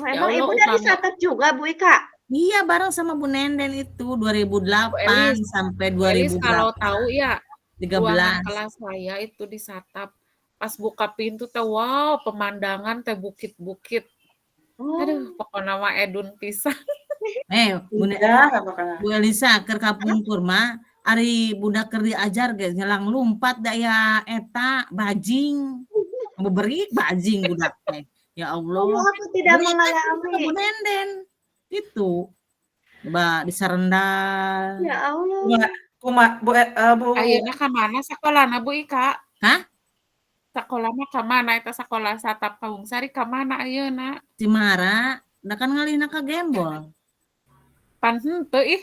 Oh, Ya emang Allah, ibu dari utama. Satap juga Bu Ika? Iya, bareng sama Bu Nenden itu 2008 Elis, sampai Elis kalau 2013. tahu ya ruangan kelas saya itu di Satap. Pas buka pintu teh wow, pemandangan teh bukit-bukit. Aduh, pokoknya mah edun pisan. Bu Elisa keur kapungkur mah ari budak keur diajar ge nyelang lumpat daya eta bajing. Beberik bajing budak teh. Ya Allah. Oh, aku tidak mengalami. Bu Nenden. Itu. Coba disarendal. Ya Allah. Bu Ayeuna ka mana sakolana Bu Ika? Hah? Sakolana ka mana eta sakolah Satap Kawungsari ka mana ayeuna? Cimara, da kan ngalihna ka Gembol. Pan henteu ih.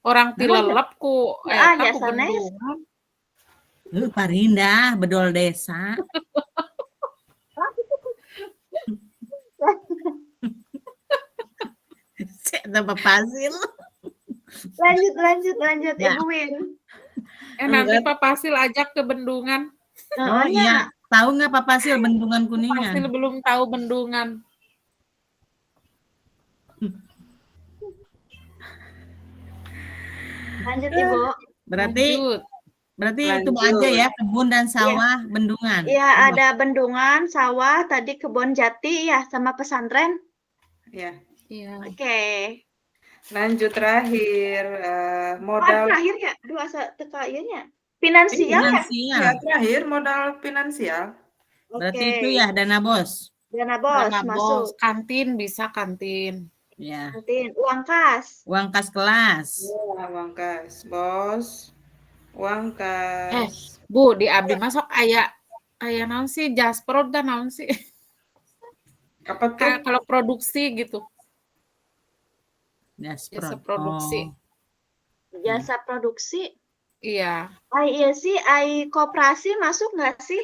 Orang ti lelep ku Ah, eta ya ku sanes. bendungan. Parindah, bedol desa. Ada papasil. Lanjut Ya. Ibu Win. Nanti Pak Pasil ajak ke bendungan. Oh iya, tahu nggak papasil bendungan Kuningan? Pasil belum tahu bendungan. Lanjut Ibu. Berarti itu Lanjut. aja ya, kebun dan sawah, bendungan. Iya, ada bendungan, sawah, tadi kebun jati ya sama pesantren. Ya. Iya. Oke. Lanjut terakhir modal Terakhir ya, dua teka ianya. Finansial ya? Finansial. ya, terakhir modal finansial. Berarti Oke. itu ya dana bos. Dana bos Dana masuk. bos, kantin bisa kantin. Ya. Kantin, uang kas. Uang kas kelas. Ya, uang kas, bos. Uang kas. Bu, di abdi masuk aya naon sih Jasprod dan naon sih? Apa tuh? Kayak kalau produksi gitu. Jasprod. Jasa produksi. Jasa produksi. Iya. Iya sih, koperasi masuk nggak sih?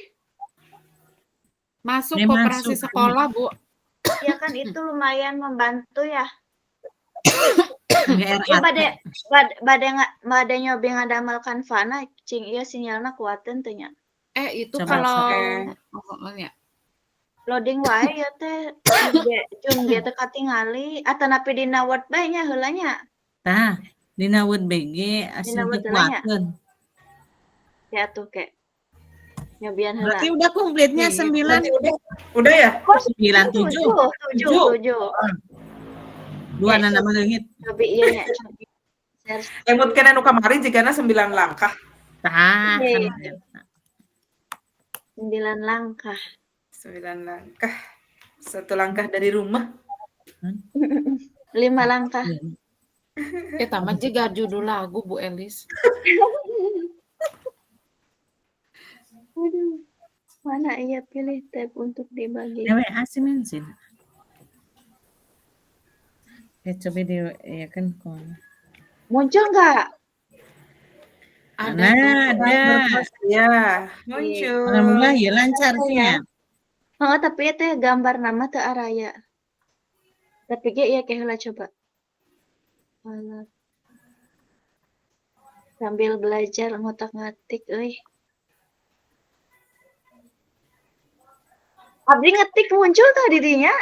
Masuk Dia koperasi masuk. sekolah, Bu. Ya kan itu lumayan membantu ya. GRAT. Ya bade nyobi ngadamelkan fana cing ieu sinyalna kuateun teh nya. Itu Coba, kalau Oke. Loading wae ya teh jung dia teh katingali atanapi dina Word bae nya heula nya. Tah, dina Word BG Dina asal Word heula nya. dikuatkeun. Ya tuh ke. Nyobian heula. Berarti udah komplitnya 9 Udah ya? 9 7. 7. Dua nana leungit. Cobi ieu nya. Emut kena nu kamari jigana 9 langkah. Tah. Oke. kan. 9 langkah. 9 langkah. 1 langkah dari rumah. 5 langkah. Eta mah juga judul lagu Bu Elis. Aduh. Mana ia pilih tab untuk dibagi? WA sih mensin. Coba di ya kan kok. Muncul nggak? Ada. Ada. Ya, muncul. Alhamdulillah ya lancar sih ya. Oh, tapi itu gambar nama teu araya. Tapi ge ieu heula coba. Alat. Sambil belajar ngotak-ngatik euy. Abdi ngetik muncul tuh di dinya.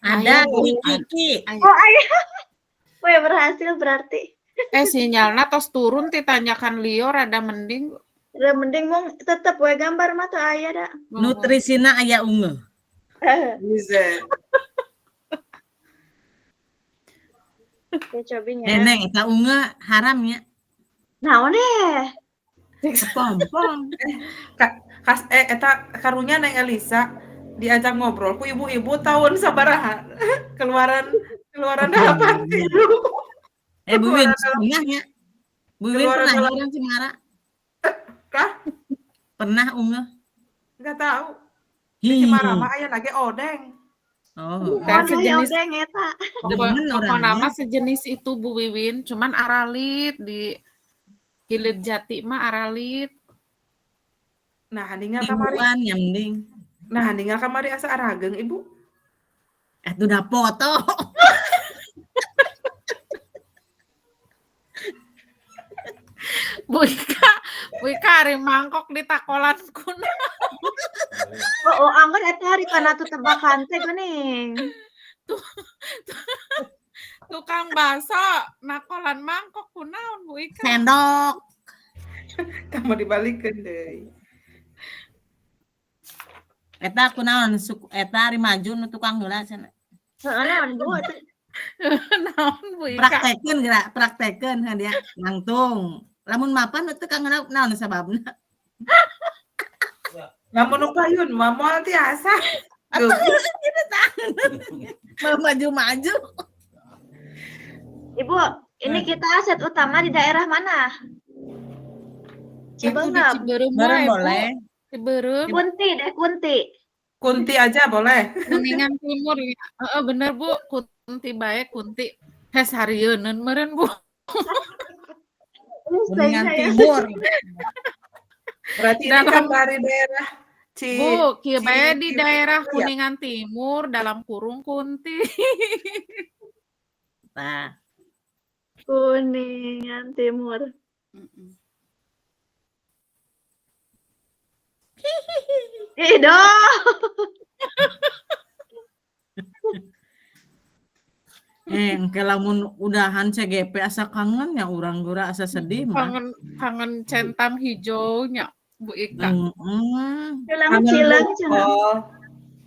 Ada Ayo, Kiki. Oh, aya. Weh, berhasil berarti. Sinyalna tos turun ditanyakan lior ada mending. Udah mending mong tetep we gambar mah teu aya da. Nutrisina aya ungu. Bisa. Oke, cobinya. Neneng eta ungu haram ya. Naon deh? Pompong. Eta karunya Neng Elisa diajak ngobrol ku ibu-ibu tahun sabaraha keluaran 8 tilu. Bu Win, Keluaran dalam pernah ya? Bu Win keluaran pernah dalam orang Cemara? kah? Pernah unggah? Enggak tahu. Di Cemara mah aya lagi odeng. Oh, Kayak Mohon sejenis odeng eta. demen pokok orangnya. nama sejenis itu Bu Wiwin, cuman aralit di Hilir Jati mah aralit. Nah, handingal kamari. Mingguan yang mending. Nah, handingal kamari asa arageng, Ibu. Itu udah foto. Bu Ika ari mangkok di takolan kuna. Oh, anggar eta hari kana tuh tebakan teh geuning. Tukang bakso nakolan mangkok kunaon Bu Ika? Sendok. Kamu dibalikeun deui. Eta kunaon eta ari maju nu tukang heula cenah. Heeh naon Bu atuh. Naon Bu Ika? Praktekeun geura, praktekeun dia nangtung. Lamun mapan teu kang naon sababna. Lamun nu payun mah moal tiasa. Mau maju-maju. Ibu, ini kita aset utama di daerah mana? Itu di Cibeungep. Ciberem Bareng wae, Bu. boleh. Ciberem, Kunti deh, Kunti. Kunti aja boleh. Kuningan Timur ya. Heeh, bener Bu, Kunti bae Kunti. Hes harieun meureun Bu. Kuningan Timur. Berarti ini Dalam- kan dari daerah Bu, kieu bae di Ci- daerah ya? Kuningan Timur dalam kurung Kunti. Nah, Kuningan Timur. Ido. engke lamun udahan CGP asa kangen ya urang geura asa sedih mah. Kangen centang hijaunya Bu Ika. Cilang-cilang cenah. Oh,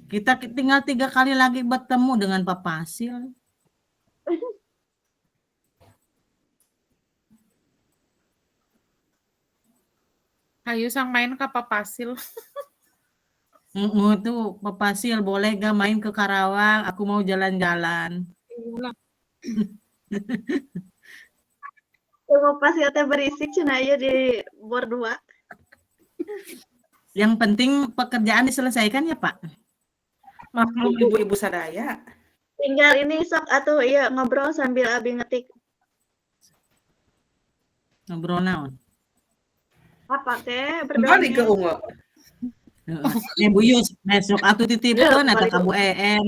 Kita tinggal 3 kali lagi bertemu dengan Pak Pasil. Hayu sang main ka Papasil. Tuh Pak Pasil boleh gak main ke Karawang? Aku mau jalan-jalan. Coba pas ya teh berisik cenah ieu di bor 2. Yang penting pekerjaan diselesaikan ya Pak. maklum ibu-ibu sadaya. Tinggal ini sok atuh iya ngobrol sambil abi ngetik. Ngobrol naon? Apa teh Kembali ke berdoa. Ungu. Bu Yus, besok atuh titipkeun eta ka Bu EN.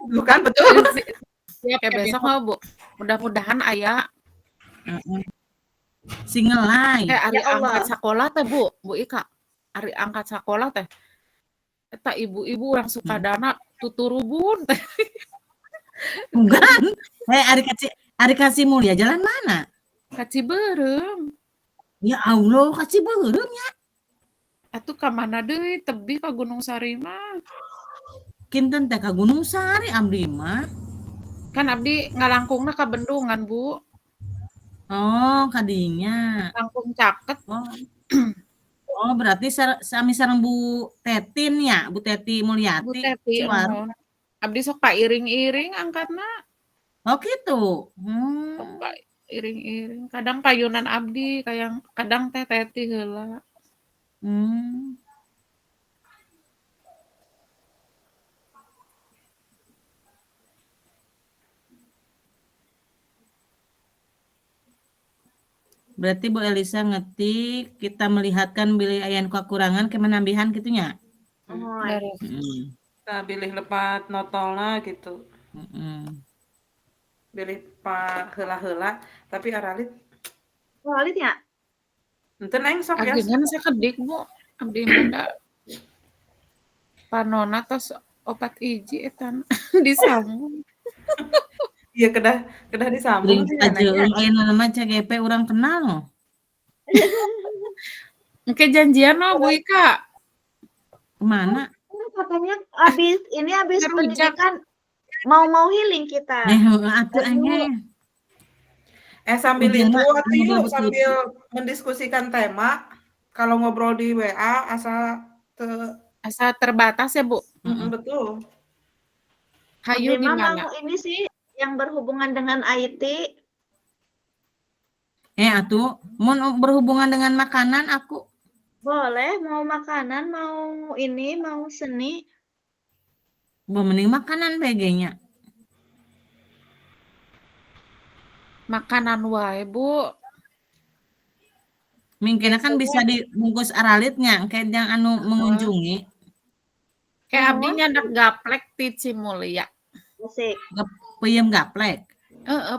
Bukan betul. Siap ya besok mah Bu. Mudah-mudahan aya Singelai. ari Ya Allah. angkat sekolah teh Bu Ika. Ari angkat sekolah teh. Eta ibu-ibu orang Sukadana tuturubun teh. Bukan. Ari kasih mulia jalan mana? Ka Ciberem. Ya Allah, kasih beureum ya. Atuh ka mana deui tebih ka Gunung Sari mah. Kinten teh ka Gunung Sari abdi mah. Kan abdi ngalangkungna ka Bendungan Bu. Oh, kadinya. Langkung Caket. Oh, berarti sami sareng Bu Tetin ya, Bu Teti Mulyati. Bu Teti. Ciwarung. Abdi sok ka iring-iring angkatna. Oh gitu. Sok ka iring-iring. Kadang payunan abdi, kadang teh Teti heula. Berarti Bu Elisa ngetik, kita melihatkan bilih ayan kekurangan kemenambihan gitunya. Beres. Kita pilih lepat notolna gitu. Pilih pak heula-heula tapi aralit. Walit ya? Henteu neng sok ya. Ageungan sakedik Bu. Abdi mah panona tos opat hiji etan disambung. Iya kedah disambung sih Ajeung ayeuna mah CGP urang kenal no. Engke janjian no Bu Ika. Kemana? Katanya habis pendidikan mau healing kita. Atuh aneh. Sambil itu Ujungnya atau yuk ngobrol sambil mendiskusikan tema. Kalau ngobrol di WA Asa terbatas ya Bu. Betul. Hayu Abdi mah gimana? mau ini sih yang berhubungan dengan IT. Atuh, mau berhubungan dengan makanan aku. Boleh, mau makanan, mau ini, mau seni. Mending makanan BG-nya. Makanan wae, Bu. Mungkin kan bisa dibungkus aralitnya, kayak yang anu mengunjungi. Kayak abdi nyandak gaplek ti Cimulia. Asik. Peyem gaplek.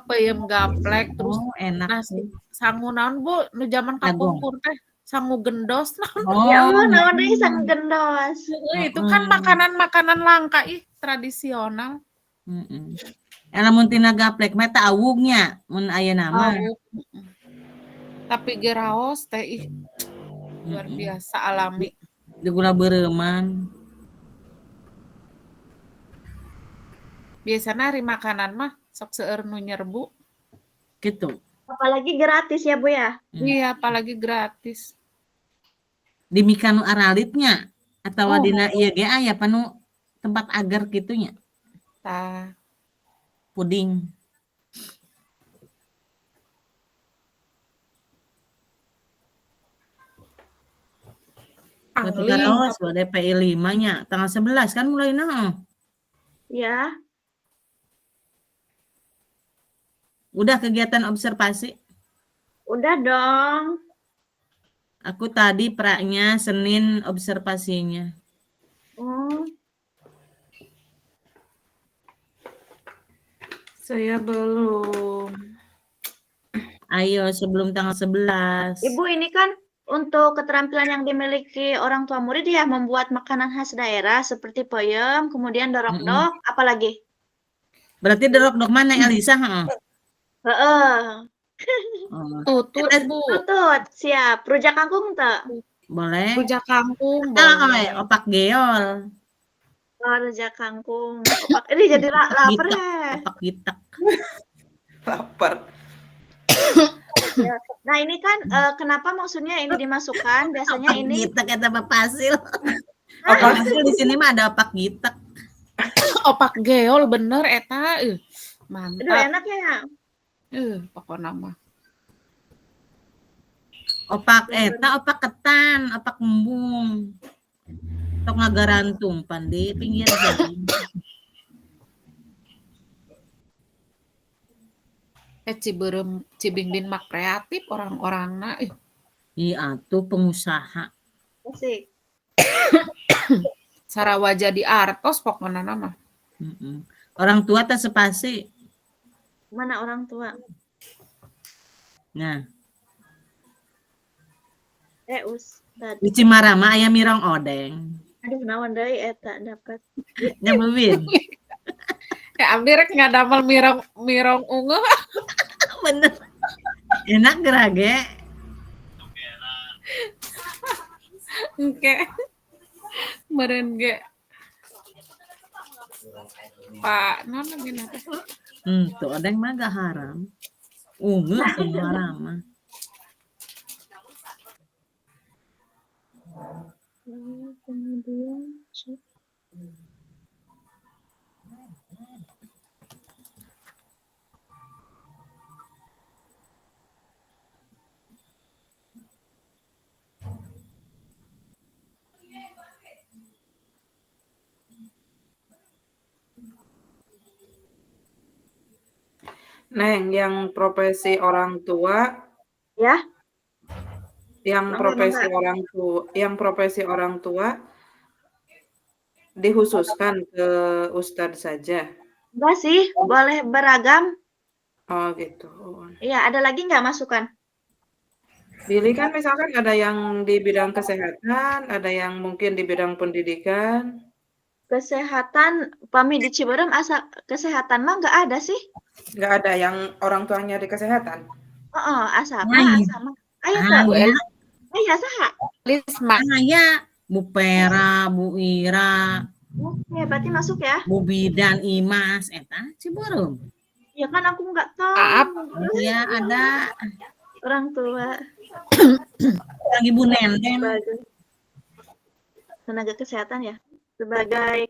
Peyem gaplek terus Oh, enak nasi sih. sangu naon Bu, nu zaman kapungkur teh sangu gendos naon. Ya Oh, ampun, naon deui sang gendos. Itu kan makanan-makanan langka tradisional. Lamun tina gaplek mah teh awugnya mun aya nama. Awuk. Tapi geraos teh luar biasa alami. Di gula beureman. Biasanya hari makanan mah sok seueur nu nyerbu. Gitu. Apalagi gratis ya, Bu ya? Iya, apalagi gratis. Di mikanu aralitnya atau Oh. dina ieu ge aya panu tempat agar gitunya. Tah. Puding. Angling. Terus DPI 5-nya tanggal 11 kan mulai nah. Ya. Udah kegiatan observasi? Udah dong. Aku tadi praknya Senin observasinya. Oh. Saya belum. Ayo sebelum tanggal 11. Ibu, ini kan untuk keterampilan yang dimiliki orang tua murid ya, membuat makanan khas daerah seperti peyem, kemudian dorok-dok, apalagi? Berarti dorok-dok mana Elisa? Heeh. Tutut, Bu. Tutut, siap. Rujak kangkung tak? Boleh. Rujak kangkung. Opak geol. Oh, rujak kangkung. Opak. Ini jadi lapar ya. Opak gitak. Lapar. Nah, ini kan kenapa maksudnya ini dimasukkan? Biasanya Opak ini gitak kata Bapak Hasil. Opak Hasil di sini mah ada opak gitak. Opak geol bener eta. aduh, Mantap. enak ya. Pokoknya mah. Opak eta opak ketan, opak embung. Tok ngagarantung pan di pinggir jalan. Cibingbin mah kreatif orang-orangna. Iya tuh pengusaha. Asik. Sarawaja di artos pokoknya nama. Orang tua teh sepasi. Mana orang tua? Nah, Ustad. di Cimarama aya mirong odeng. Aduh, naon deui eta dapat. Nya beuwin. Abdi rek ngadamel mirong ungu. Bener. Enak gerage. Oke. Meureun ge. Pak, naon lagi nate? Tuh odeng mah gak haram. Ungu Cimarama. Kemudian Neng, yang profesi orang tua, ya, yang profesi orang tua dikhususkan ke Ustadz saja. enggak sih, boleh beragam. Oh gitu. Iya, ada lagi nggak masukan? Billy kan misalkan ada yang di bidang kesehatan, ada yang mungkin di bidang pendidikan. Kesehatan, Pami di Ciberem asal kesehatan mah nggak ada sih. Nggak ada yang orang tuanya di kesehatan. Asama. Ayo tak? Ayo saha? Lisma. Ya, Bu Pera, Bu Ira. Oke, berarti masuk ya? Bu Bidan, Imas, eta Ciberem. Ya kan aku nggak tahu. Iya ada. Orang tua. Lagi Bu Nenden. Tenaga kesehatan ya? Sebagai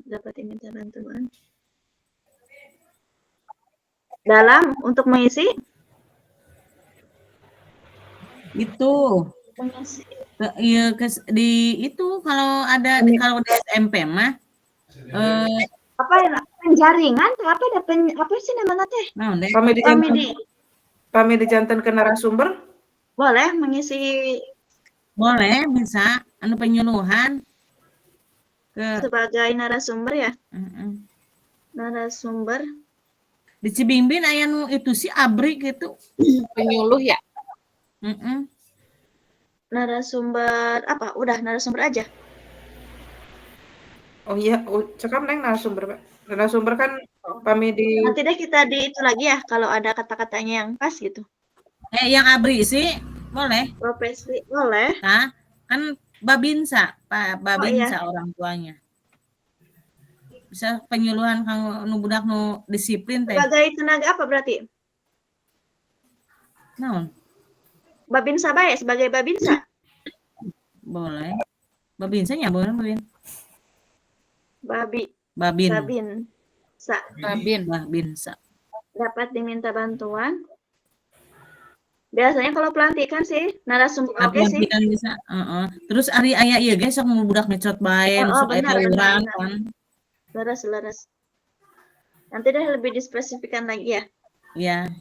dapat diminta bantuan dalam untuk mengisi Itu iya di itu kalau ada kalau di SMP mah apa ya penjaringan apa ada apa sih namanya teh naon deh Kami dijantan ke narasumber boleh mengisi boleh bisa anu penyuluhan ke sebagai narasumber ya heeh. narasumber Di Cibimbing aya nu itu si abri gitu. Penyuluh ya. Heeh. narasumber apa udah narasumber aja oh iya cekam neng narasumber kan kami di nanti deh kita di itu lagi ya kalau ada kata-katanya yang pas gitu Yang abri sih boleh. profesi boleh Nah, kan Babinsa, Pak Babinsa iya. orang tuanya. Bisa penyuluhan kang nu budak nu disiplin teh. sebagai tenaga apa berarti Naon? babinsa bae sebagai babinsa Boleh. Babinsa nya boleh Babin. babin Babinsa. dapat diminta bantuan biasanya kalau pelantikan sih narasumber oke sih Pelantikan bisa. Terus ari aya ieu ge sok nu budak ngecot bae, nu sok aya tawuran kan. Leres. Nanti deh lebih dispesifikan lagi ya. Iya.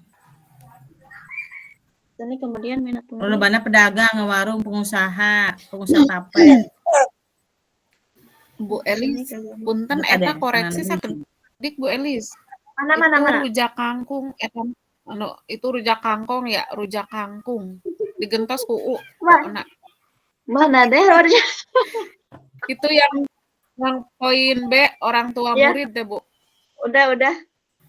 Ini kemudian minat Kalau banyak pedagang, warung, pengusaha tape. Bu Elis, punten eta koreksi sakedik Bu Elis. Mana. Rujak kangkung eta itu rujak kangkung ya, rujak kangkung. Digentos ku U. Mana deh rujak? Itu yang poin B orang tua murid deh Bu. Udah.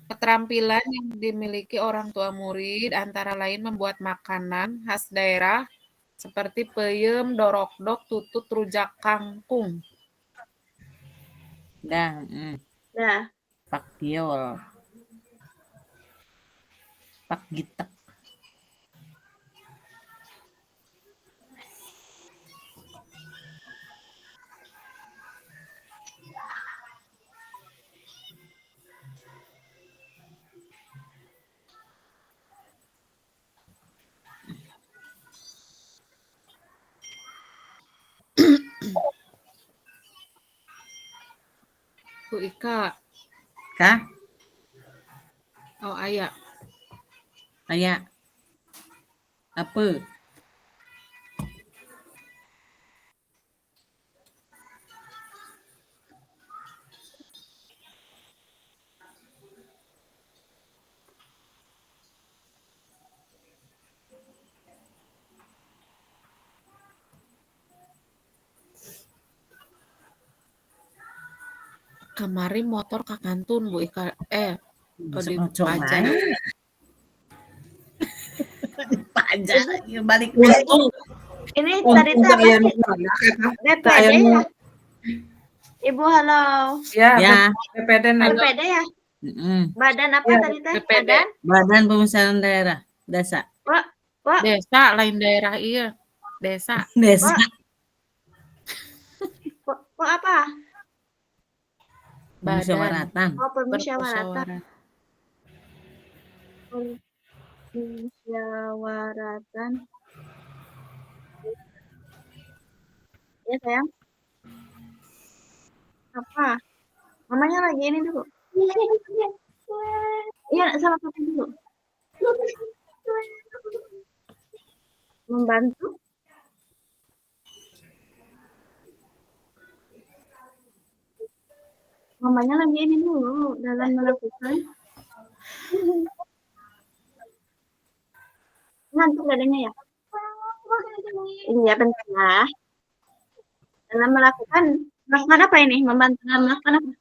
Keterampilan yang dimiliki orang tua murid antara lain membuat makanan khas daerah seperti peyem, dorok-dok, tutut, rujak kangkung. Dah. Pak Tiol. Pak Gitek. Bu Ika. Kah? Oh, aya. Apa? Kamari motor kakantun Bu Ika di pajak. Pajak balik ini tadi BPD ya Ibu halo ya. BPD ya badan apa tadi teh Badan Pemusahan Daerah Desa desa lain daerah iya desa kok apa Permusyawaratan. Permusyawaratan. Ya sayang. Apa? Mamanya lagi ini dulu. Iya sama papa dulu. Membantu. Mamanya lagi ini dulu dalam melakukan ngantuk dadanya ya? Iya bentar ya. Dalam melakukan apa ini? Membantu melakukan apa?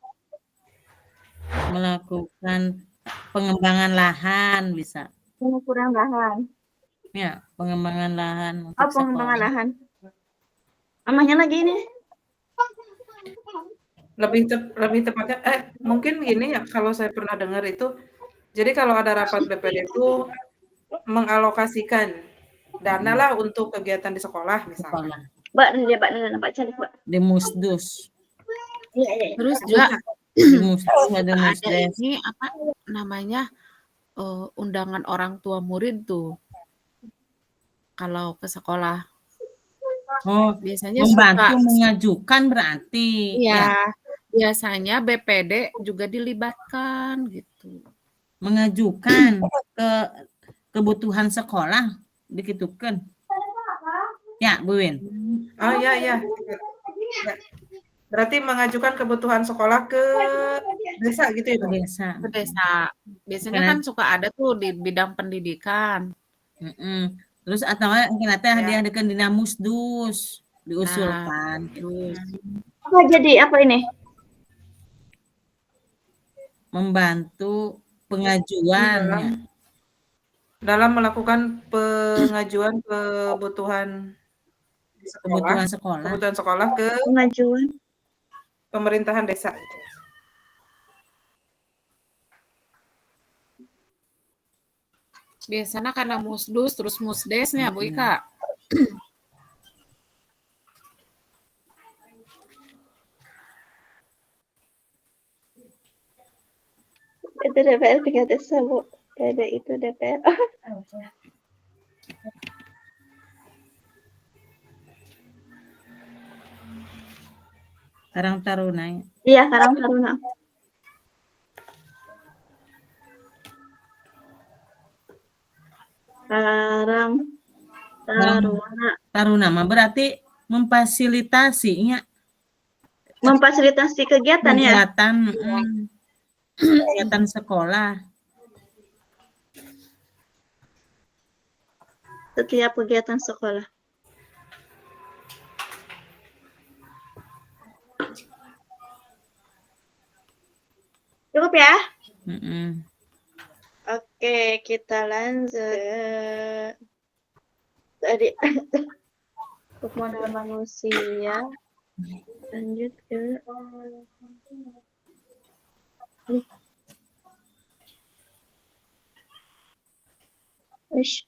Melakukan pengembangan lahan bisa. Pengukuran lahan. Ya, pengembangan lahan. Oh, pengembangan lahan. Mamanya lagi ini. Lebih tepatnya mungkin gini ya kalau saya pernah dengar itu jadi kalau ada rapat BPD itu mengalokasikan dana lah untuk kegiatan di sekolah misalnya. Mbak cari Mbak. Di Musdus. Iya. Terus juga Ada ada musdes. ini apa namanya undangan orang tua murid tuh kalau ke sekolah Oh, biasanya membantu suka mengajukan berarti ya. ya biasanya BPD juga dilibatkan gitu. Mengajukan ke kebutuhan sekolah dikitukan. Ya, Bu Win. Oh iya. Ya. Berarti mengajukan kebutuhan sekolah ke desa gitu ya, Ke Bu? desa. Ke desa. Biasanya Karena- kan suka ada tuh di bidang pendidikan. Terus atau mungkin nanti Ya. hadiah dengan dina musdus diusulkan. Terus Apa jadi apa ini? Membantu pengajuan. Dalam melakukan pengajuan kebutuhan Sekolah. kebutuhan sekolah ke Pengajuan. pemerintahan desa. biasanya karena musdus terus musdesnya Bu Ika. Itu DPR 3 desa, Bu. PD itu DPR. Karang Taruna. Ya. Iya, Karang Taruna. Karang Taruna. Taruna mah berarti memfasilitasinya Memfasilitasi kegiatan ya. kegiatan sekolah. Setiap kegiatan sekolah. Cukup ya? Oke, kita lanjut. Tadi untuk modal manusia. Lanjut ke Ish.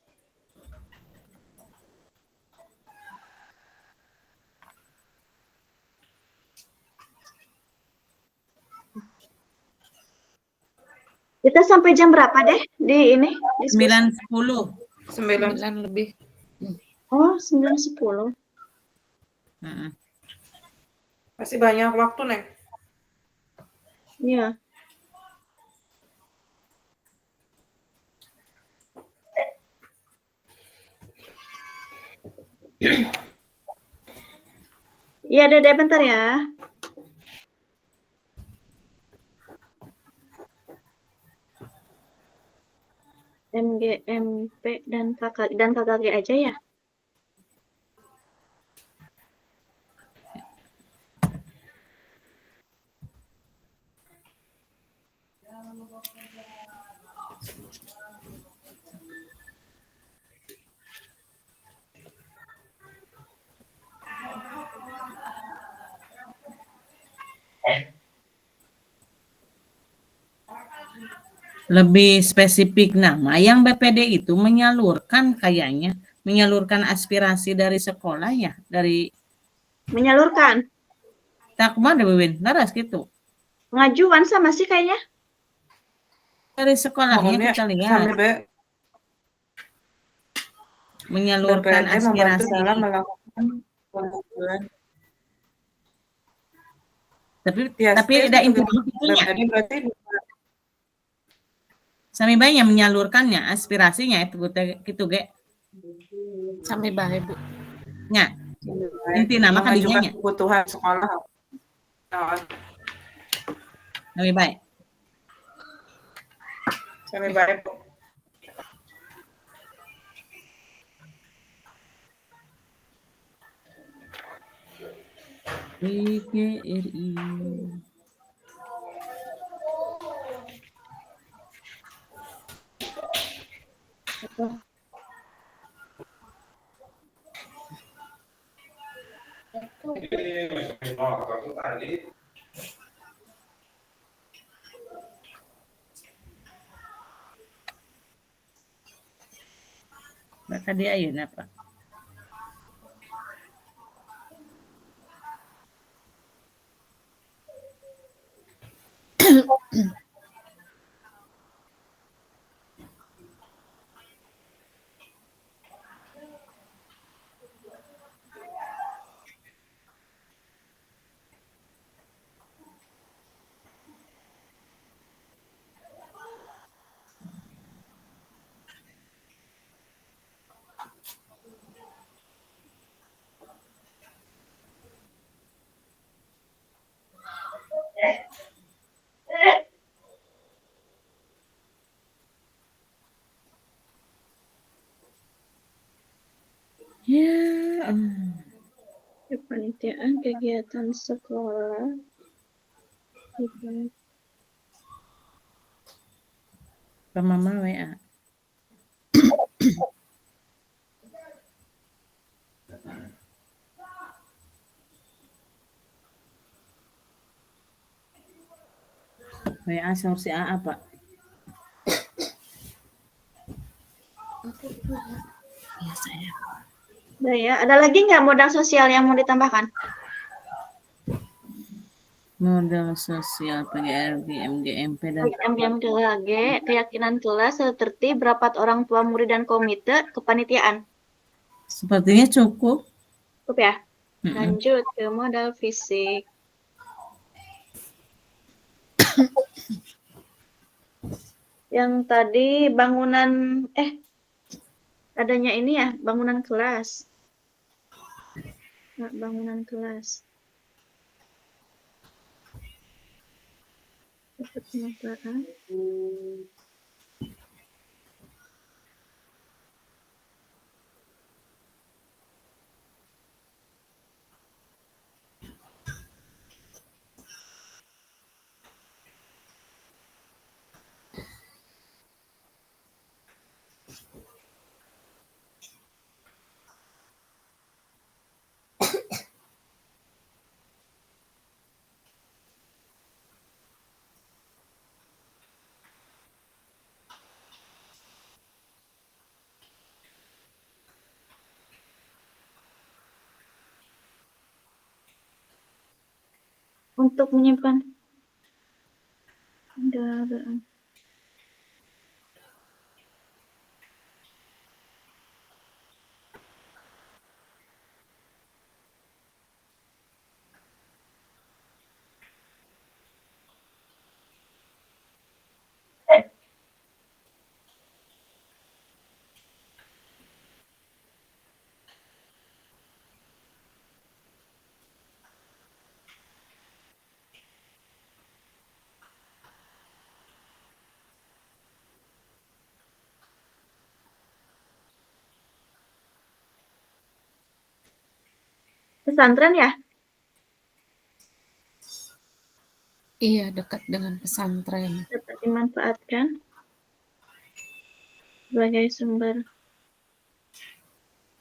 Kita sampai jam berapa deh di ini? 9:10. 9 lebih. Oh, 9:10. Masih banyak waktu, Neng. Iya. Iya, Dede, bentar ya. MGMP dan KKG aja ya. Lebih spesifik nama yang BPD itu menyalurkan kayaknya menyalurkan aspirasi dari sekolah ya, dari Menyalurkan. tak mana Bebin, laras gitu. Pengajuan sama sih kayaknya. Dari sekolahnya Pokoknya kita lihat sampai menyalurkan BPD membantu aspirasi. dalam melakukan pengajuan. Tapi ada informasinya. BPD berarti Sami banyak menyalurkannya aspirasinya itu gitu ge. Sami bae Bu. Nya. Inti nama kan mengajukan dinya. kebutuhan sekolah. Lebih baik. Sampai baik, Bu. PGRI. Maka dia ayeuna apa? Ya. Kepanitiaan kegiatan sekolah. Ke mama WA. WA sahur si AA, Pak. Iya, saya. Udah ya. Ada lagi nggak modal sosial yang mau ditambahkan? Modal sosial PGRG, MGMP, dan MGM lagi, keyakinan kelas, tertib, rapat orang tua murid dan komite, kepanitiaan. sepertinya cukup. Cukup ya? Lanjut ke modal fisik. Yang tadi bangunan, adanya ini ya, bangunan kelas. Nah, bangunan kelas. Dapat manfaat. Untuk menyimpan kendaraan. Pesantren ya? Iya, dekat dengan pesantren. Dapat dimanfaatkan sebagai sumber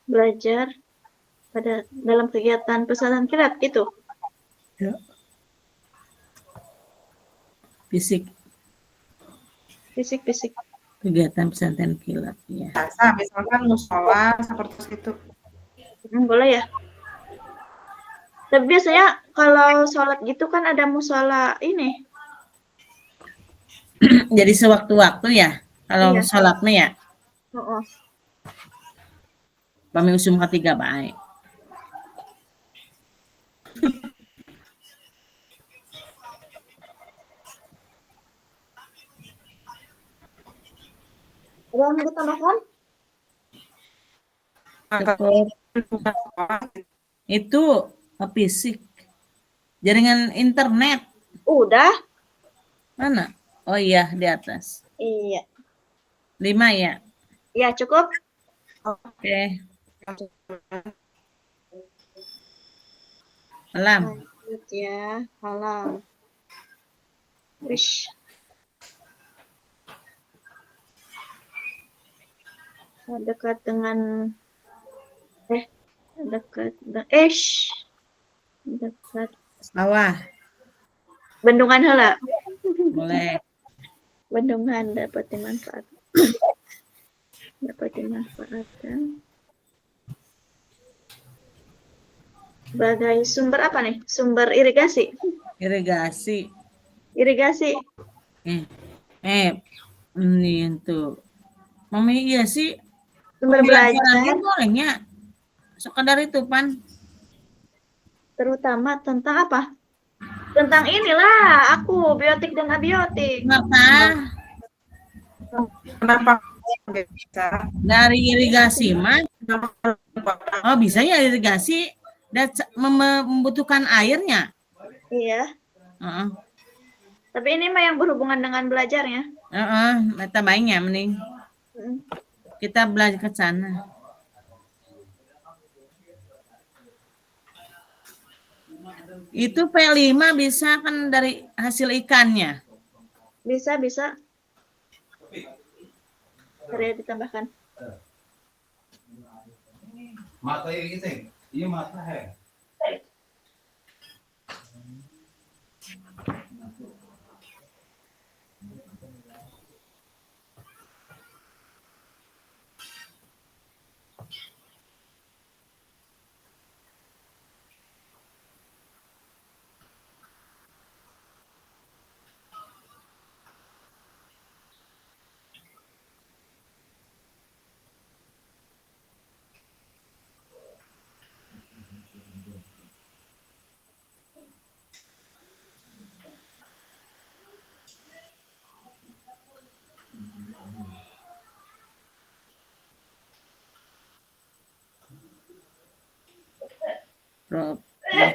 belajar pada dalam kegiatan pesantren kilat gitu. Ya. Fisik, kegiatan pesantren kilat ya. Biasa, misalkan musola seperti itu. Boleh ya. Tapi biasanya kalau sholat gitu kan ada musola ini. Jadi sewaktu-waktu ya kalau Iya. sholatnya ya. Oh. Kami usum ketiga baik. Ada yang mau ditambahkan? Cukup. Itu fisik. Jaringan internet. Udah. Mana? Oh iya, di atas. Iya. 5 ya? Iya, cukup. Oke. Alam. Lanjut ya, alam. Wish. Dekat dengan dekat Sawah. bendungan heula. Boleh. Bendungan dapat dimanfaatkan. Sebagai sumber apa nih? Sumber irigasi. Irigasi. Ini tuh. Mami iya sih. Sumber belajar. Bolehnya. Sekedar itu, Pan. Terutama tentang apa? Tentang inilah, aku biotik dan abiotik. Kenapa bisa? Dari irigasi mah. Oh, bisa ya irigasi. Dan membutuhkan airnya. Iya. Tapi ini mah yang berhubungan dengan belajarnya. Mata baiknya mending. Kita belajar ke sana. Itu P5 bisa kan dari hasil ikannya. Bisa. Karya ditambahkan. Mata gitu. Iya mata he.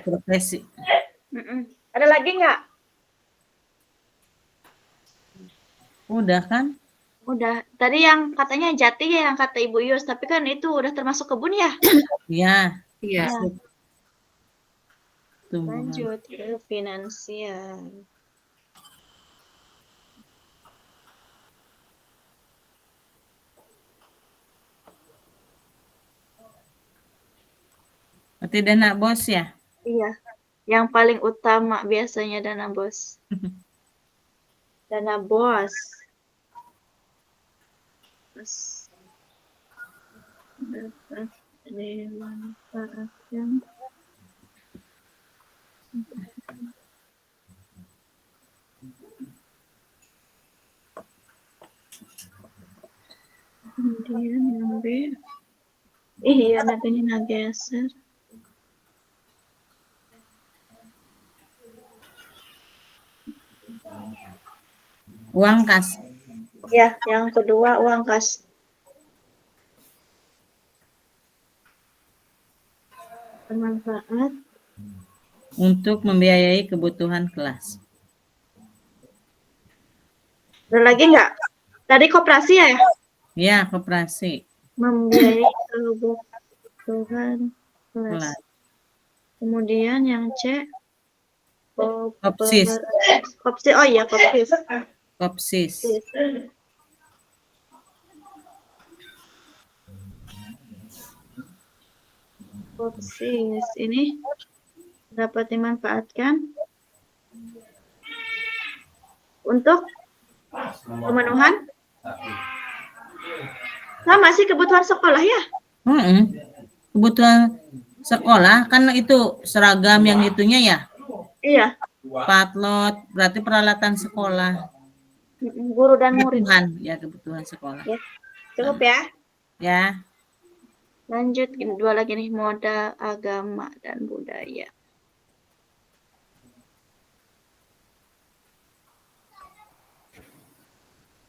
Profesi. Ada lagi nggak? Udah kan? Udah. Tadi yang katanya jati ya, yang kata Ibu Yus, tapi kan itu udah termasuk kebun ya? Iya. Iya. Tumbuhan. Lanjut ke finansial. Berarti dana bos ya? Iya. Yang paling utama biasanya dana bos. Dana bos. Dapat dimanfaatkan. Kemudian yang B. Iya, nadanya nageser. Uang kas. Ya, yang kedua uang kas. Bermanfaat Untuk membiayai kebutuhan kelas. ada lagi nggak? Tadi koperasi ya? Ya, koperasi. Membiayai kebutuhan kelas. Kelas. Kemudian yang C. Kopsis. Kopsis. Oh iya, kopsis. Kopsis. Kopsis ini dapat dimanfaatkan untuk pemenuhan sama sih kebutuhan sekolah ya? Kebutuhan sekolah kan itu seragam yang itunya ya? Iya. Patlot berarti peralatan sekolah. Guru dan murid. Kebutuhan sekolah. Ya. Cukup ya? Ya. Lanjut, dua lagi nih, modal agama dan budaya.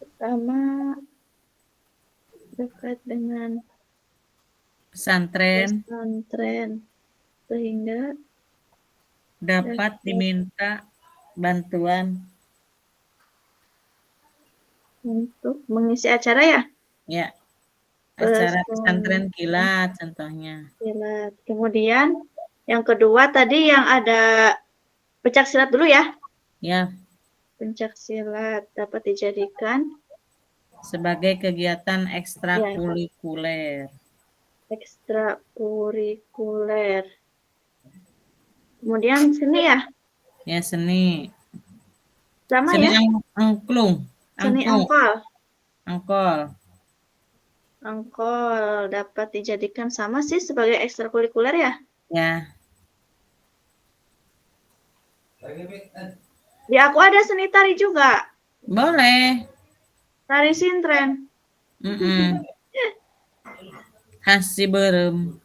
Pertama, dekat dengan pesantren sehingga dapat diminta bantuan untuk mengisi acara ya? Ya. Acara pesantren kilat contohnya. Kilat. Kemudian yang kedua tadi yang ada pencak silat dulu ya? Ya. Pencak silat dapat dijadikan sebagai kegiatan ekstrakurikuler. Ekstrakurikuler. Kemudian seni ya? Ya, seni. Sama seni ya? angklung. Seni angkol. Angkol dapat dijadikan sama sih sebagai ekstrakurikuler ya? Ya. Di aku ada seni tari juga. Boleh. Tari sintren. Hasi berem.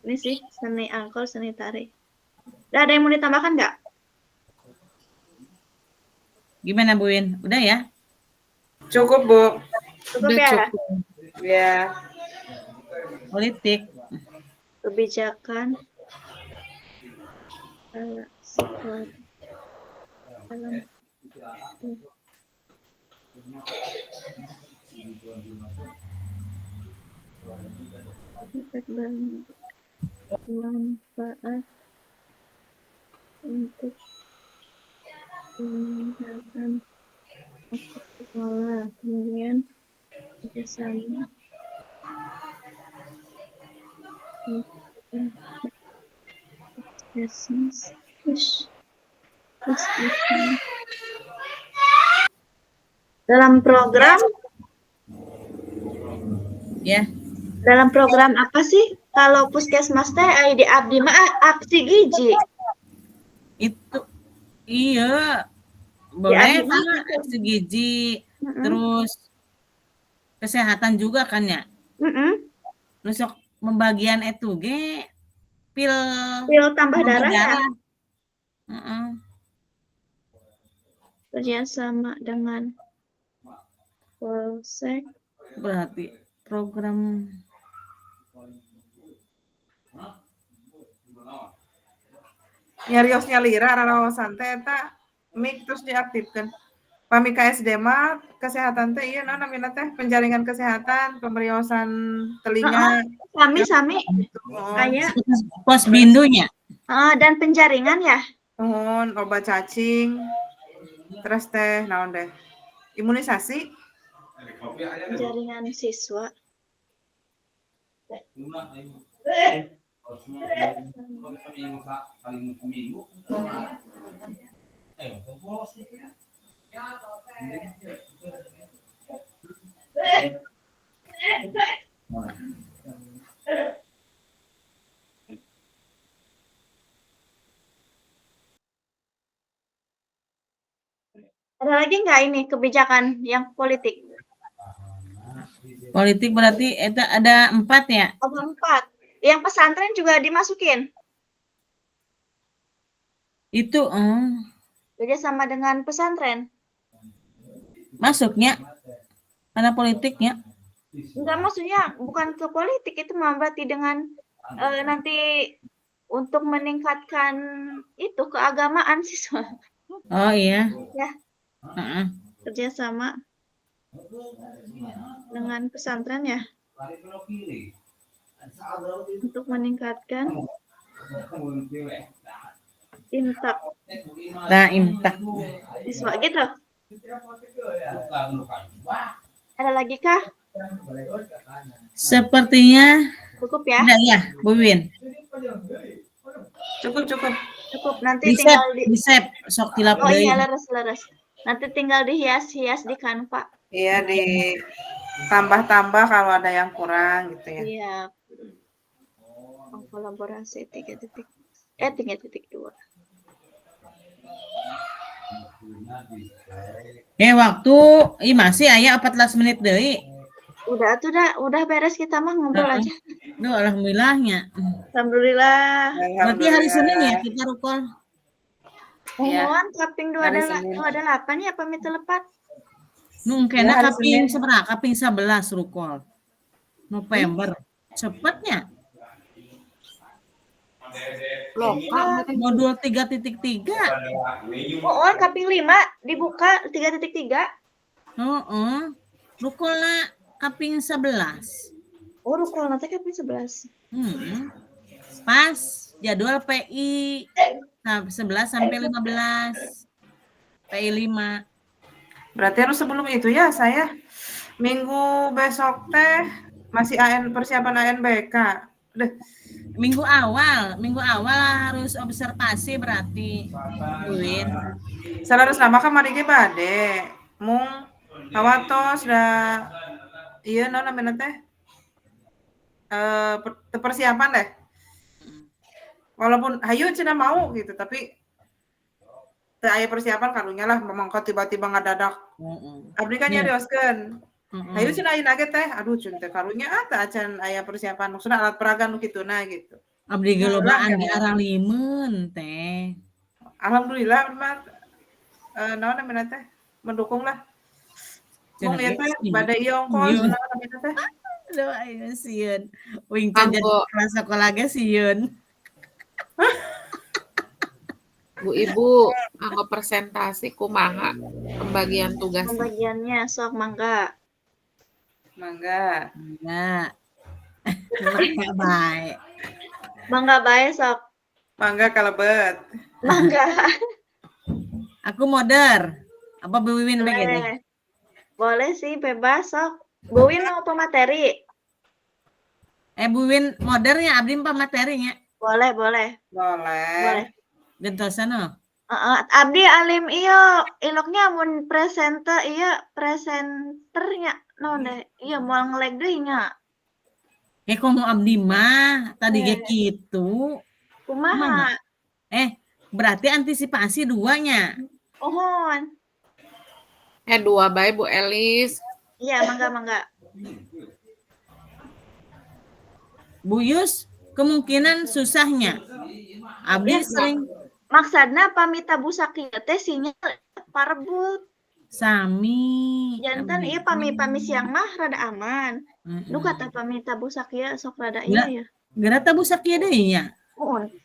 Ini sih seni angkol, seni tari. Udah ada yang mau ditambahkan nggak? Gimana Bu Win? Udah ya? Cukup Bu. Cukup ya? Ya. Politik. Kebijakan sekolah dalam manfaat untuk meningkatkan sekolah, kemudian kerjasama Puskesmas. Dalam program Ya, dalam program apa sih kalau puskesmas teh di abdi mah abdi giji itu iya di boleh abdi mah Pak, gitu. gizi, Mm-mm. terus kesehatan juga kan ya. Mm-mm. Nusuk pembagian itu ge pil Pil tambah darah ya, Heeh. kerjasama dengan polsek. Berarti program Nyariosnya lira raraosan teh eta mik terus diaktifkan. Pami KSD mah kesehatan teh ieu naon namina teh penjaringan kesehatan, pemeriusan telinga. Sami Oh, kayak pos bindunya. dan penjaringan ya. nuhun obat cacing. Terus teh naon deh? Imunisasi. Jaringan siswa. Ada lagi nggak ini kebijakan yang politik? Politik berarti itu ada 4 ya? Ada 4. Yang pesantren juga dimasukin. Itu Kerja sama dengan pesantren. masuknya karena politiknya. Enggak, maksudnya bukan ke politik, itu mah berarti dengan nanti untuk meningkatkan itu keagamaan siswa. Oh iya. Ya, Heeh. kerjasama dengan pesantren ya untuk meningkatkan imtak Nah, imtak. siswa gitu. Ada lagi kah? Sepertinya Cukup ya? ada ya, Bu Win. Cukup. Cukup. Nanti Di tinggal di save sok tilap Oh deui. iya, leres. Nanti tinggal dihias-hias di Canva. Iya ditambah-tambah kalau ada yang kurang gitu ya. Iya. Kolaborasi 3.2. Waktu masih aya 14 menit deui. Udah beres kita mah ngobrol aja. Duh, alhamdulillahnya. Alhamdulillah. Berarti hari Senin ya kita rukol. Mohon kaping Hari Senin. 28 ya pamit lepat. Nungkena hari kaping Senin. seberapa? Kaping 11 rukol. November. Cepetnya. Modul 3.3. Oh, kaping 5 dibuka 3.3. Rukolna kaping 11. Oh, rukul nanti kaping 11. Pas jadwal PI 11 sampai 15. PI 5. Berarti harus sebelum itu ya saya minggu besok teh masih persiapan ANBK. Udah. Minggu awal harus observasi berarti. Win. Salarusna mah kamari ge bade. Mung hawatos da ieu naon namanya teh? Persiapan deh. Walaupun hayu cenah mau gitu, tapi teu aya persiapan karunya lah memang kok tiba-tiba ngadadak. Abdi kan nyarioskeun. Hayu cenah ayeuna ge teh, aduh cun teh karunya teh acan aya persiapan maksudna alat peraga nu kituna gitu. Abdi gelobaan di arang limun teh. Alhamdulillah mah naon namanya teh mendukung lah. Mung ieu teh bade ieu ongkos naon namanya teh. Aduh, ayo sieun. Wing teh jadi kelas sekolah ge sieun. Bu Ibu, anggo presentasi kumaha pembagian tugas. Pembagiannya sok mangga. Mangga. Mangga bae. Mangga bae sok. Mangga kalebet. Mangga. Aku modern. Apa Bu Wiwin begini? Boleh. Boleh sih, bebas sok. Bu Win mau pemateri? Bu Wiwin modern ya abdi materinya. Boleh, boleh. Boleh. Gentosana. Abdi alim iya, iloknya mun presenternya naon deh. Iya moal ngelag deui nya. Komo abdi mah tadi ge kitu. Kumaha? Berarti antisipasi duanya. Pohon. 2 bae Bu Elis. Iya, mangga. Bu Yus, kemungkinan susahnya. Abdi sering Maksudna pamita busak ieu teh sinyal parebut. sami. Jantan ieu pami siang mah rada aman. Nu kata pamita busak ieu sok rada ieu ya. Gara tabu sakieu deui nya.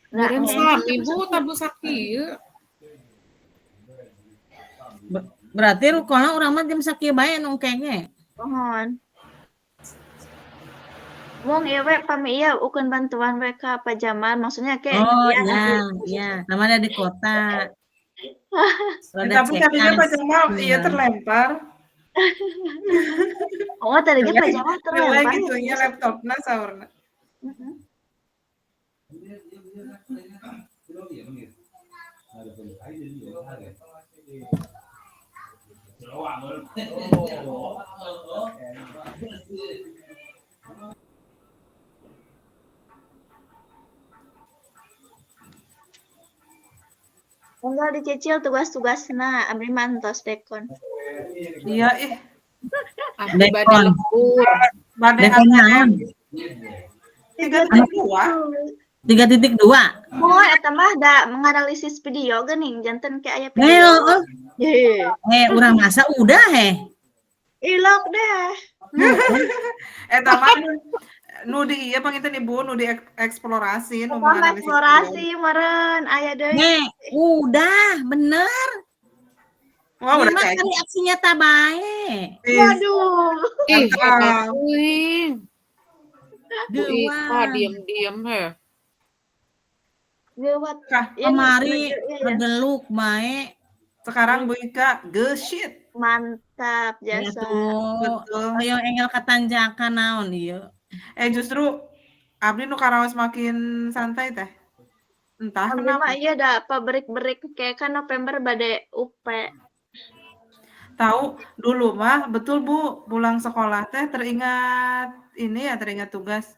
Beren sami Bu tabu sakieu. Berarti rukola urang mah jam sakieu bae nu kenge. Pohon. Wong ieu we pami ieu ukeun bantuan we ka pajaman, maksudnya kayak iya. Namanya di kota. Tapi tadinya Pak Jamal iya terlempar. Tadinya Pak Jamal terlempar. Lagi gitu nya laptopna saurna. Enggak dicicil tugas-tugasna, abdi mantos dekon. Iya, Abdi bade lembur. Dekon naon? 3.2. Oh, eta mah da menganalisis video geuning janten ke aya video. Urang masa udah Ilok deh. Eta mah nu di ieu panginten Ibu nu di eksplorasi nu menganalisis eksplorasi meureun aya deui. Udah bener. Wah, udah kayak reaksi nyata bae. Waduh. Ika diem Gawat. Kemari ngedeluk bae. Sekarang Bu Ika gesit. Mantap jasa. Betul. Ayo engel katanjakan naon ieu. Justru abdi nu karaos makin santai teh. Entah abdi kenapa. Mah iya da pabrik-berik kayak kan November bade UP. Tahu dulu mah betul Bu, pulang sekolah teh teringat tugas.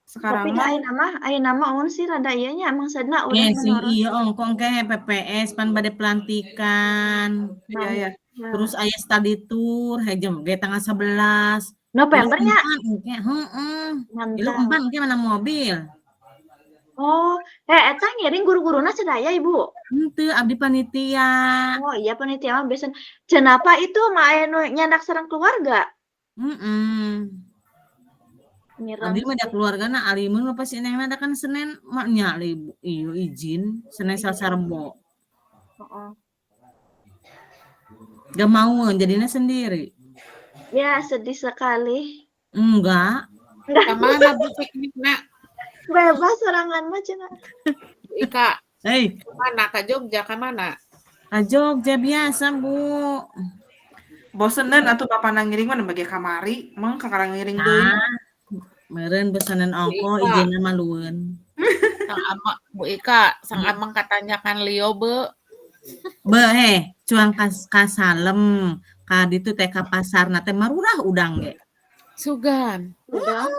Sekarang mah ayeuna mah on sih rada ieu nya maksudna udah menurun. Iya ongkong ke PPS pan bade pelantikan. Iya. Terus aya study tour jam ge tanggal 11. Novembernya. Mantap. 4 mana mobil. Oh, eta ngiring guru-guruna sadaya Ibu? Henteu abdi panitia. Oh iya panitia mah biasa. Cenapa itu mah aya nu nyandak sareng keluarga? Abdi mah da keluargana alimun mah pasti neng ada kan Senin mah nya Ibu. Iyo izin Senin Selasa Rebo. Gak mau jadinya sendiri. Ya sedih sekali. Enggak. Kemana Bu pikniknya? Bebas sorangan mah cenah. Ika. Mana ke Jogja ke mana? Ke Jogja biasa Bu. Bosenan atuh Bapak ngiring mah bagi kamari, meng kakarang ngiring deui. Meureun besanan ongko izinna malueun. Bu Ika, sang amang katanyakan Leo be. Cuang kasalem ka ditu teh ka pasarna teh marurah udang ge. Sugan. Udang.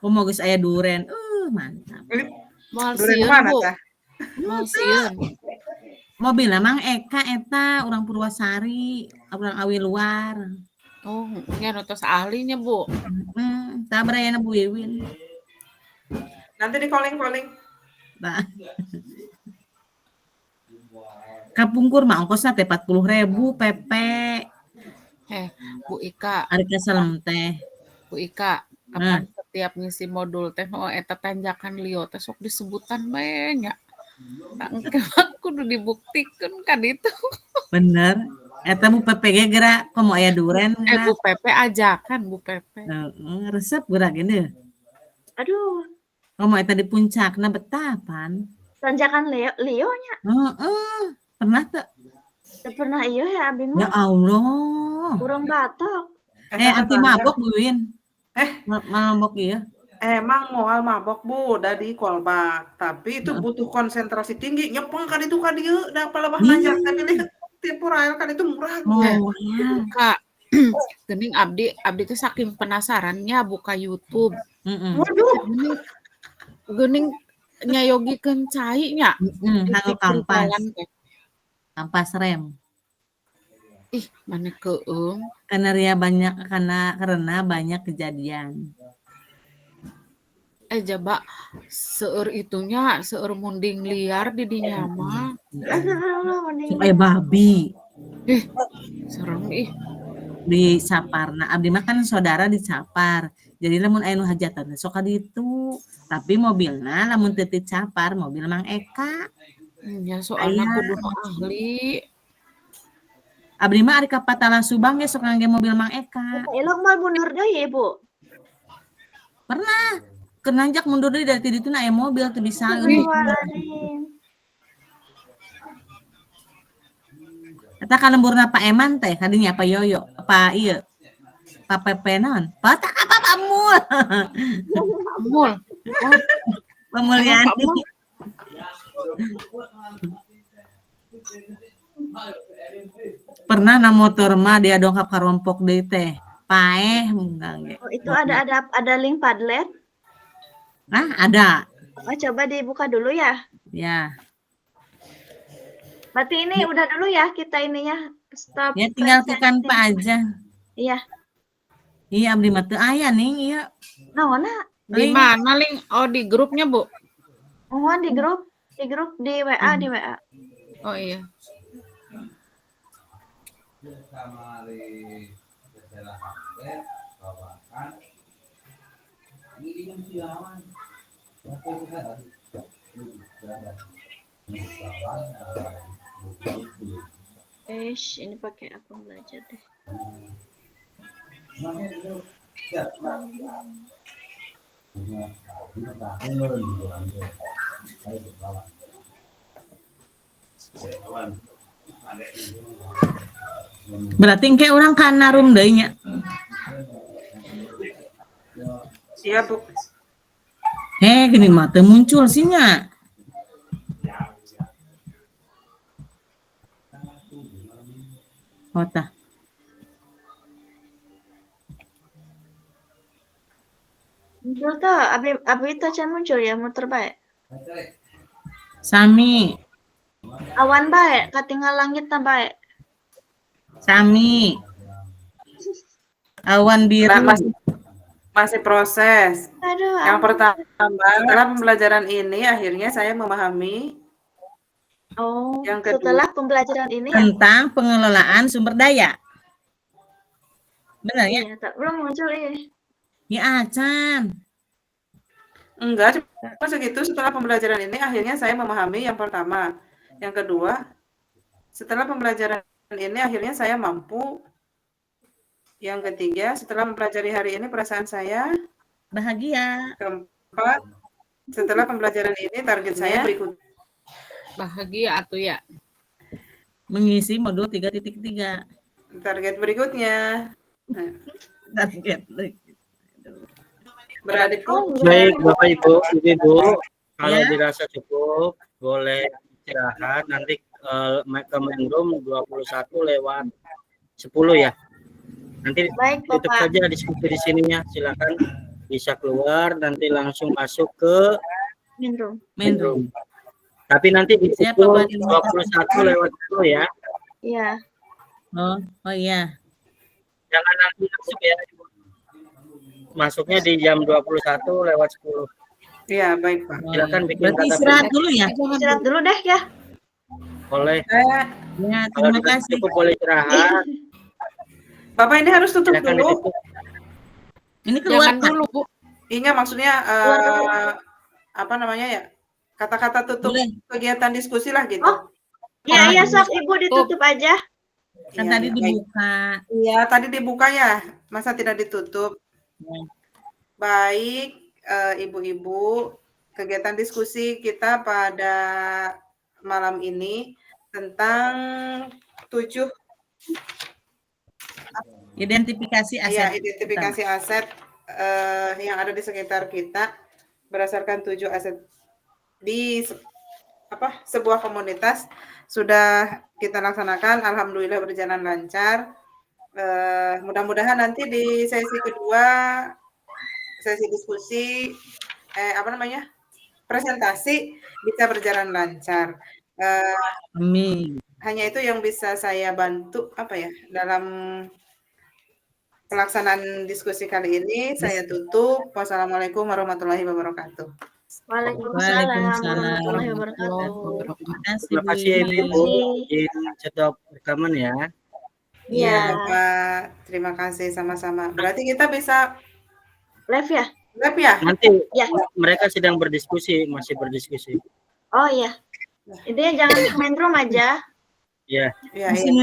Mau geus aya duren. Mantap. Moal Duren sieun mana Bu? tah? Moal sieun. Mobil Mang Eka eta urang Purwasari, urang awi luar. Oh, nya nu tos ahlinya Bu. Tah barayana Bu Wiwin. Nanti di calling. Nah. Kapungkur mah ongkosna teh 40.000 PP. Bu Ika. Ari kasalem teh. Bu Ika, kapan setiap ngisi modul teh eta tanjakan Leo teh sok disebutan bae nya. Engke kudu dibuktikan kan itu. Bener. Eta Bu PP ge geura komo aya duren. Bu PP ajakan Bu PP. Resep geura gini. Aduh. mau eta di puncakna betapan. Tanjakan Leo nya. Pernah tuh. Teu pernah ieu ya abi Ya mah. Allah. Urang batok. Anti mabok Bu Win. Mabok iya. Emang moal mabok Bu, udah di kolbak, tapi itu butuh konsentrasi tinggi. Nyepeng kan itu kan dia da palebah nanjak tapi temporael kan itu murah. Kak, geuning abdi teh saking penasarannya buka YouTube. Waduh. Geuning nyayogikeun cai nya. Halo kampas. Kampas rem. Ih, mana keung. Karena banyak kejadian. Jaba seueur itunya, seueur munding liar di dinya mah. Supaya babi. Serem ih. Di Saparna. Abdi mah kan saudara di Sapar. Jadi lamun aya nu hajatan sok ka ditu. Tapi mobilna lamun teu Sapar, mobil Mang Eka. Ya soalnya kudu ahli. Abdi mah ari ka Patala Subang ge sok ngangge mobil Mang Eka. Elok mal mundur deui Bu. Pernah. Kenanjak mundur deui dari ditu na aya mobil teu bisa. Eta kalemburna Pak Eman teh kadinya Pak Yoyo, Pak ieu. Pak Pepe naon? Pak Mul. Mul. Pemuliani. Pernah na motor mah dia dongkap ka rompok deui teh. Paeh munggang ge. Oh, itu ada link Padlet. Nah, ada. Oh, coba dibuka dulu ya. Ya. Berarti ini udah dulu ya kita ininya stop. Ya tinggal tekan Pak aja. Iya. Iya abdi mah teu aya ning ieu. Naonna? Di mana link? Oh, di grupnya, Bu. Oh, di grup di WA, di WA. Oh iya. Ini pakai akun belajar deh. Berarti engke orang kana room deui nya. Iya, Bu. Gini mah teu muncul sih nya. Hota. Muncul tuh, abi itu can muncul ya, muter bae. Sami. Awan bae, katinggal langit na bae. Sami. Awan biru. Masih proses. Aduh. Yang pertama, setelah pembelajaran ini akhirnya saya memahami. Oh, yang kedua, setelah pembelajaran ini tentang pengelolaan sumber daya. Benar ya? Iya, belum muncul ini. Ya acan. Enggak, cuma segitu. Setelah pembelajaran ini akhirnya saya memahami yang pertama. Yang kedua, setelah pembelajaran ini akhirnya saya mampu. Yang ketiga, setelah mempelajari hari ini perasaan saya bahagia. Keempat, setelah pembelajaran ini target saya berikut. Bahagia atuh ya. Mengisi modul 3.3. Target berikutnya. Target. Beradikku. Baik Bapak Ibu, kalau Ya. dirasa cukup boleh istirahat nanti ke main room 21 lewat 10 ya. Nanti Baik, tutup Bapak. saja diskusi di sininya. Silakan bisa keluar nanti langsung masuk ke main room. Tapi nanti di pukul 21 lewat 10 ya. Iya. Oh iya. Jangan nanti masuk ya. Masuknya di jam 21 lewat 10. Iya, baik Pak. Silakan bikin Berarti kata istirahat pilih. dulu ya. Istirahat dulu deh ya. Boleh. Ya, Kalau terima dirasa kasih. cukup boleh istirahat. Bapak ini harus tutup Silakan dulu. ditutup. Ini keluar Jangan Pak. dulu, Bu. Iya, maksudnya apa namanya ya? Kata-kata tutup Boleh. kegiatan diskusi lah gitu. Iya, iya sok Ibu ditutup aja. Kan Iya, tadi baik. dibuka. Iya, tadi dibuka ya. Masa tidak ditutup? Ya. Baik, ibu-ibu, kegiatan diskusi kita pada malam ini tentang 7 Identifikasi ya, aset. identifikasi aset yang ada di sekitar kita berdasarkan 7 aset di sebuah komunitas sudah kita laksanakan. Alhamdulillah berjalan lancar. Mudah-mudahan nanti di sesi kedua, sesi diskusi presentasi bisa berjalan lancar. Amin. Hanya itu yang bisa saya bantu dalam pelaksanaan diskusi kali ini. Saya tutup. Wassalamualaikum warahmatullahi wabarakatuh. Waalaikumsalam Waalaikumsalam warahmatullahi wabarakatuh. Terima kasih, Terima kasih Bu. Ibu yang cetok rekaman ya. Iya, Iya. Pak. Terima kasih sama-sama. Berarti kita bisa Live ya? live ya? Nanti Ya. mereka sedang berdiskusi, masih berdiskusi. Oh iya. Intinya jangan main room aja. Ya. Iya, iya. Di sini